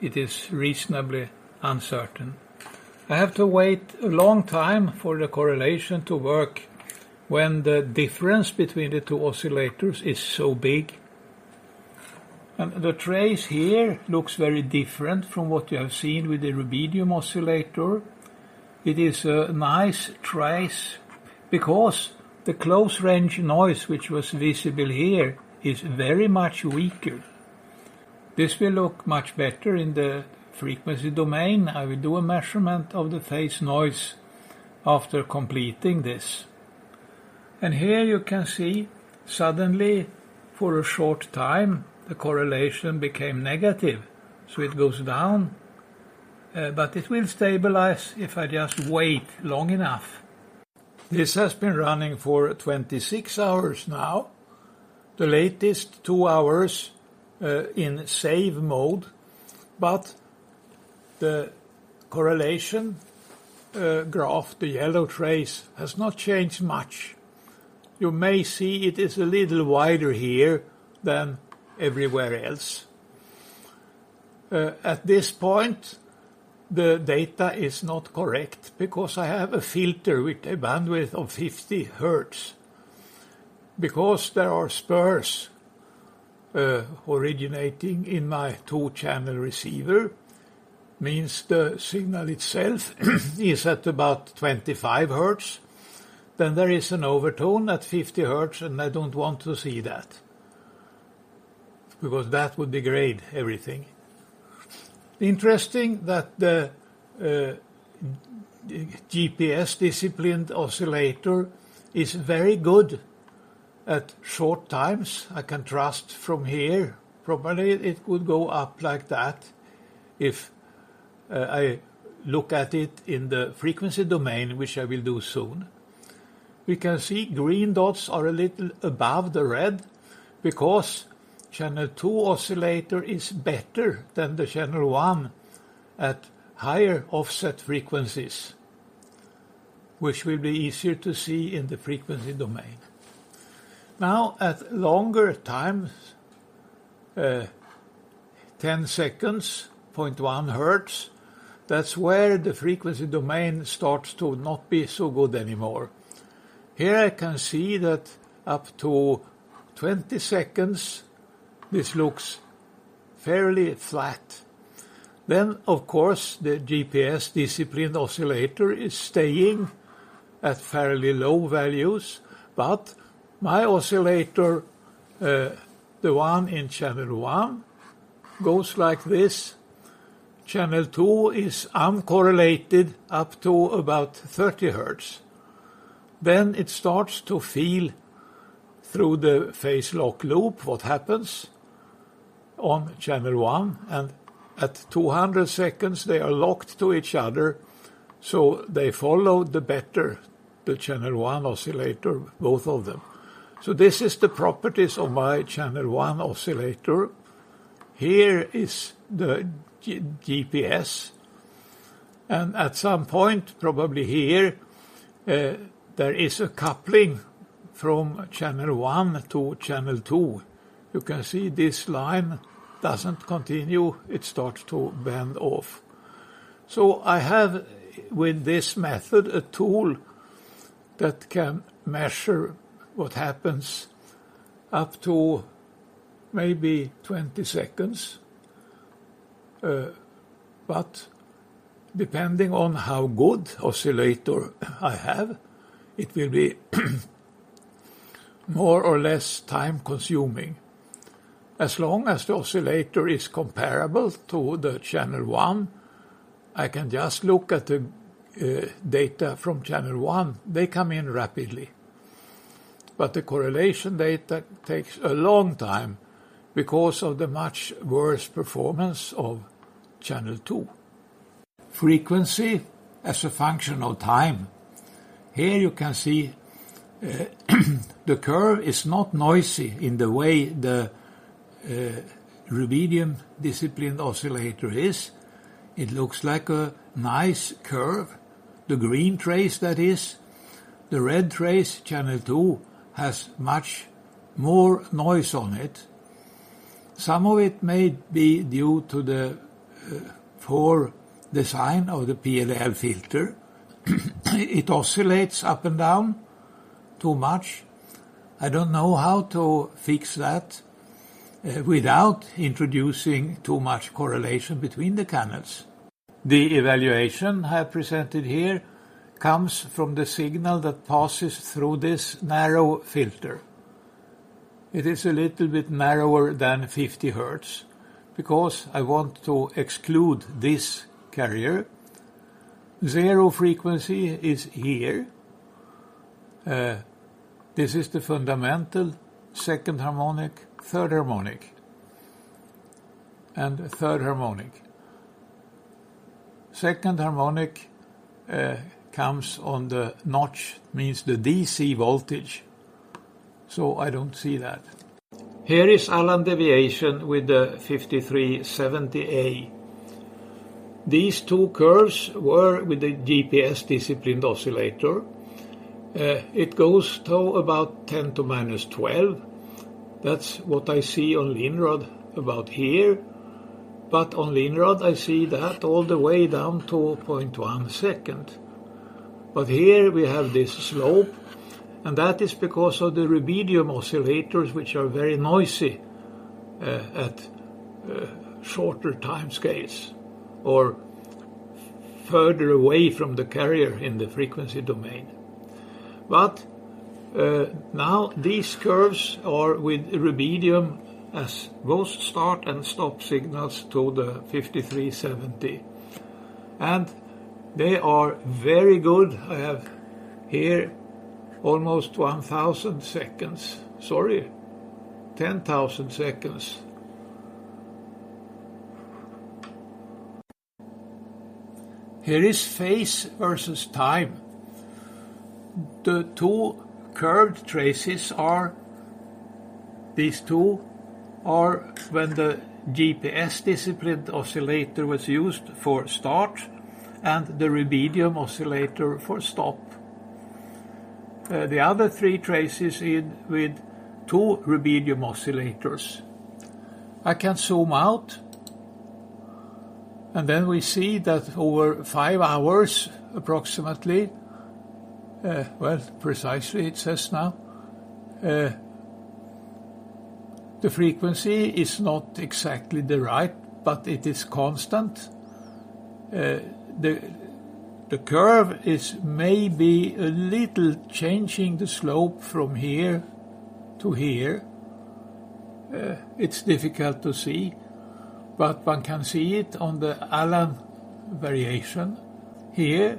it is reasonably uncertain. I have to wait a long time for the correlation to work when the difference between the 2 oscillators is so big. And the trace here looks very different from what you have seen with the rubidium oscillator. It is a nice trace because the close range noise which was visible here is very much weaker. This will look much better in the frequency domain. I will do a measurement of the phase noise after completing this. And here you can see suddenly for a short time the correlation became negative, so it goes down, but it will stabilize if I just wait long enough. This has been running for 26 hours now, the latest 2 hours in save mode, but the correlation graph, the yellow trace, has not changed much. You may see it is a little wider here than everywhere else. At this point, the data is not correct because I have a filter with a bandwidth of 50 Hertz. because there are spurs originating in my 2-channel receiver, means the signal itself is at about 25 Hertz. Then there is an overtone at 50 Hertz, and I don't want to see that, because that would degrade everything. Interesting that the GPS disciplined oscillator is very good at short times. I can trust from here. Probably it would go up like that if I look at it in the frequency domain, which I will do soon. We can see green dots are a little above the red because channel 2 oscillator is better than the channel 1 at higher offset frequencies, which will be easier to see in the frequency domain. Now at longer times, 10 seconds, 0.1 Hertz, that's where the frequency domain starts to not be so good anymore. Here I can see that up to 20 seconds, this looks fairly flat. Then, of course, the GPS disciplined oscillator is staying at fairly low values, but my oscillator, the one in channel 1, goes like this. Channel 2 is uncorrelated up to about 30 Hertz. Then it starts to feel through the phase lock loop what happens on channel 1, and at 200 seconds they are locked to each other, so they follow the channel 1 oscillator, both of them. So this is the properties of my channel 1 oscillator. Here is the GPS, and at some point, probably here, there is a coupling from channel 1 to channel 2. You can see this line doesn't continue, it starts to bend off. So I have, with this method, a tool that can measure what happens up to maybe 20 seconds. But depending on how good oscillator I have, it will be more or less time consuming. As long as the oscillator is comparable to the channel 1, I can just look at the data from channel 1. They come in rapidly. But the correlation data takes a long time because of the much worse performance of channel 2. Frequency as a function of time. Here you can see the curve is not noisy in the way the rubidium disciplined oscillator is. It looks like a nice curve. The green trace, that is. The red trace, channel 2, has much more noise on it. Some of it may be due to the poor design of the PLL filter. It oscillates up and down too much. I don't know how to fix that without introducing too much correlation between the channels. The evaluation I have presented here comes from the signal that passes through this narrow filter. It is a little bit narrower than 50 Hertz because I want to exclude this carrier. Zero frequency is here. This is the fundamental, second harmonic, third harmonic, and third harmonic. Second harmonic comes on the notch, means the DC voltage, so I don't see that. Here is Allan deviation with the 5370A. These two curves were with the GPS disciplined oscillator. It goes to about 10 to minus 12. That's what I see on Linrad about here. But on Linrad I see that all the way down to 0.1 second. But here we have this slope, and that is because of the rubidium oscillators, which are very noisy at shorter time scales or further away from the carrier in the frequency domain. But now these curves are with rubidium as both start and stop signals to the 5370, and they are very good. I have here almost 1,000 seconds, 10,000 seconds. Here is phase versus time. The two curved traces are, these two are when the GPS disciplined oscillator was used for start and the rubidium oscillator for stop. The other three traces in with two rubidium oscillators. I can zoom out, and then we see that over 5 hours approximately, well, precisely it says now, the frequency is not exactly the right, but it is constant. The curve is maybe a little changing the slope from here to here. It's difficult to see, but one can see it on the Allan variation here,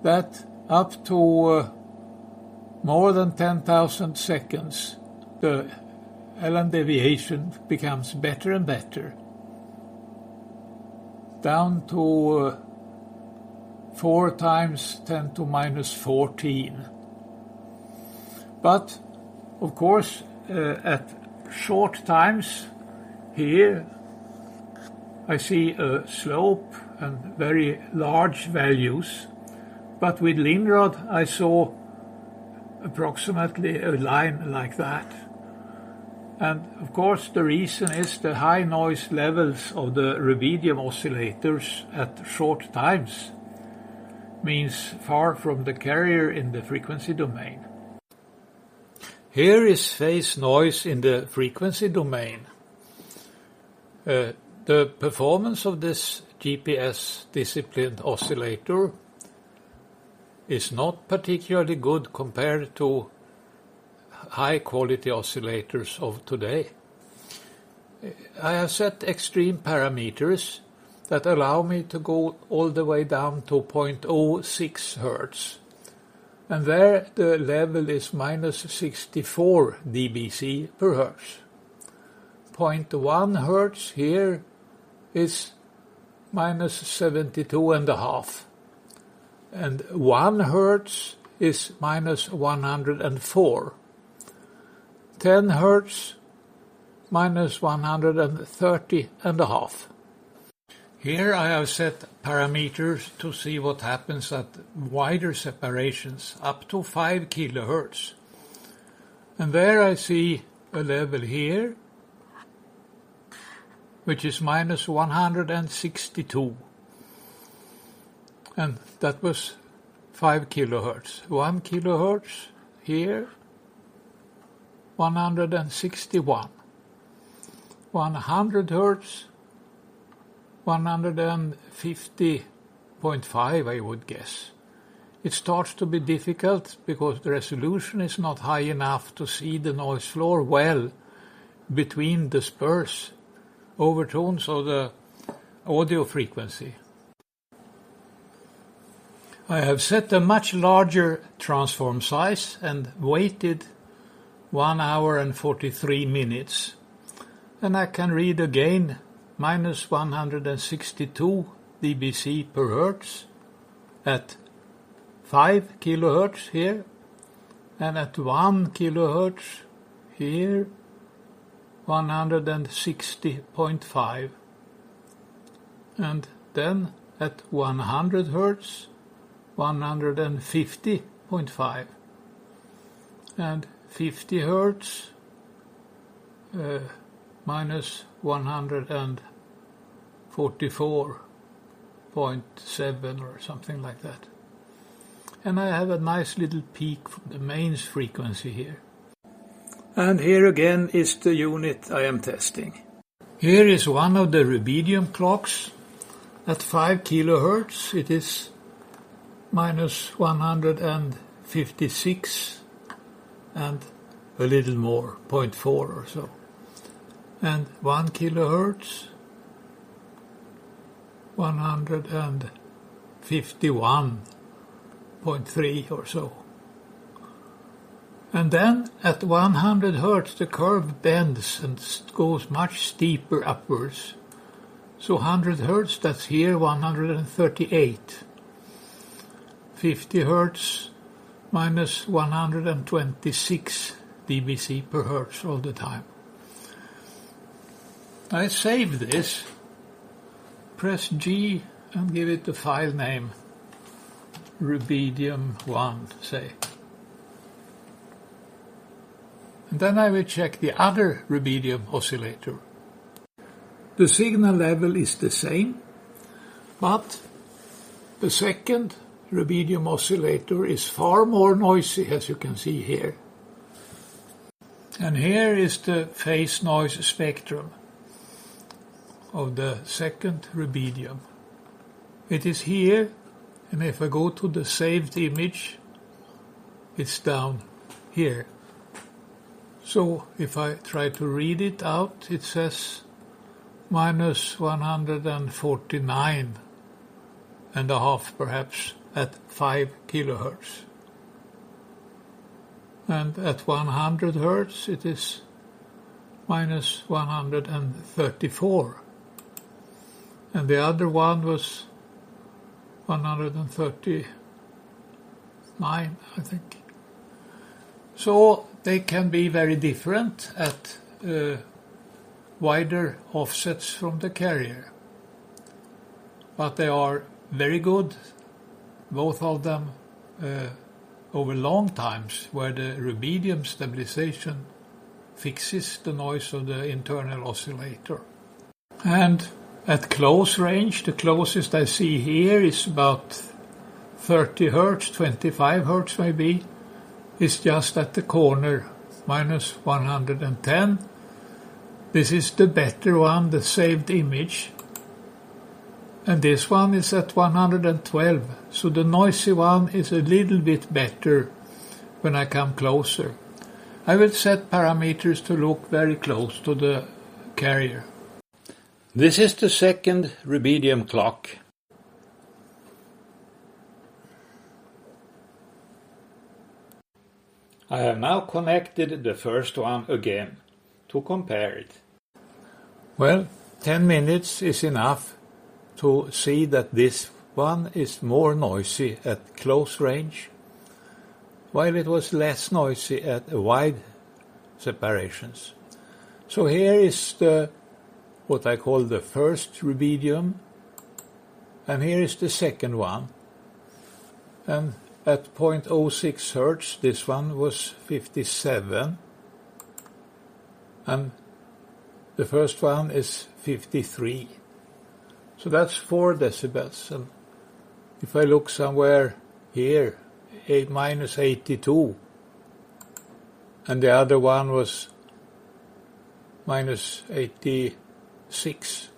that up to more than 10,000 seconds the Allan deviation becomes better and better, down to 4 times 10 to minus 14. But of course at short times here I see a slope and very large values, but with Linrad I saw approximately a line like that. And of course the reason is the high noise levels of the rubidium oscillators at short times means far from the carrier in the frequency domain. Here is phase noise in the frequency domain. The performance of this GPS disciplined oscillator is not particularly good compared to high quality oscillators of today. I have set extreme parameters that allow me to go all the way down to 0.06 Hertz. And there the level is minus 64 dBc per Hertz. 0.1 Hertz here is minus 72.5. And 1 Hertz is minus 104. 10 Hertz minus 130.5. Here I have set parameters to see what happens at wider separations, up to 5 kilohertz. And there I see a level here, which is minus 162. And that was 5 kilohertz. 1 kilohertz here, 161. 100 hertz, 150.5, I would guess. It starts to be difficult because the resolution is not high enough to see the noise floor well between the spurs, overtones of the audio frequency. I have set a much larger transform size and waited 1 hour and 43 minutes. And I can read again minus 162 dBc per Hertz at 5 kilohertz here, and at 1 kilohertz here 160.5, and then at 100 hertz 150.5, and 50 hertz minus 144.7 or something like that. and I have a nice little peak from the mains frequency here. And here again is the unit I am testing. Here is one of the rubidium clocks. At 5 kilohertz it is minus 156 and a little more, 0.4 or so. And 1 kilohertz, 151.3 or so. And then at 100 hertz the curve bends and goes much steeper upwards. So 100 hertz, that's here 138. 50 hertz minus 126 dBc per hertz all the time. I save this, press G and give it the file name, rubidium1, say. And then I will check the other rubidium oscillator. The signal level is the same, but the second rubidium oscillator is far more noisy, as you can see here. And here is the phase noise spectrum of the second rubidium. It is here, and if I go to the saved image, it's down here. So if I try to read it out, it says minus 149.5 perhaps at 5 kilohertz. And at 100 hertz it is minus 134. And the other one was 139, I think. So they can be very different at wider offsets from the carrier. But they are very good, both of them, over long times, where the rubidium stabilization fixes the noise of the internal oscillator. And at close range, the closest I see here is about 30 hertz, 25 hertz maybe. It's just at the corner, minus 110. This is the better one, the saved image. And this one is at 112, so the noisy one is a little bit better when I come closer. I will set parameters to look very close to the carrier. This is the second rubidium clock. I have now connected the first one again to compare it. Well, 10 minutes is enough to see that this one is more noisy at close range, while it was less noisy at wide separations. So here is what I call the first rubidium, and here is the second one. And at 0.06 hertz, this one was 57, and the first one is 53. So that's 4 decibels. And if I look somewhere here, minus 82, and the other one was minus 86.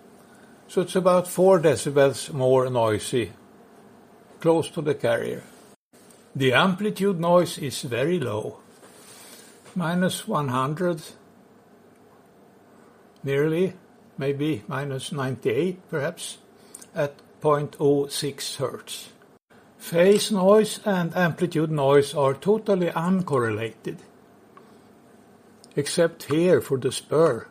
So it's about 4 decibels more noisy, close to the carrier. The amplitude noise is very low, minus 100, nearly, maybe minus 98 perhaps, at 0.06 hertz. Phase noise and amplitude noise are totally uncorrelated, except here for the spur.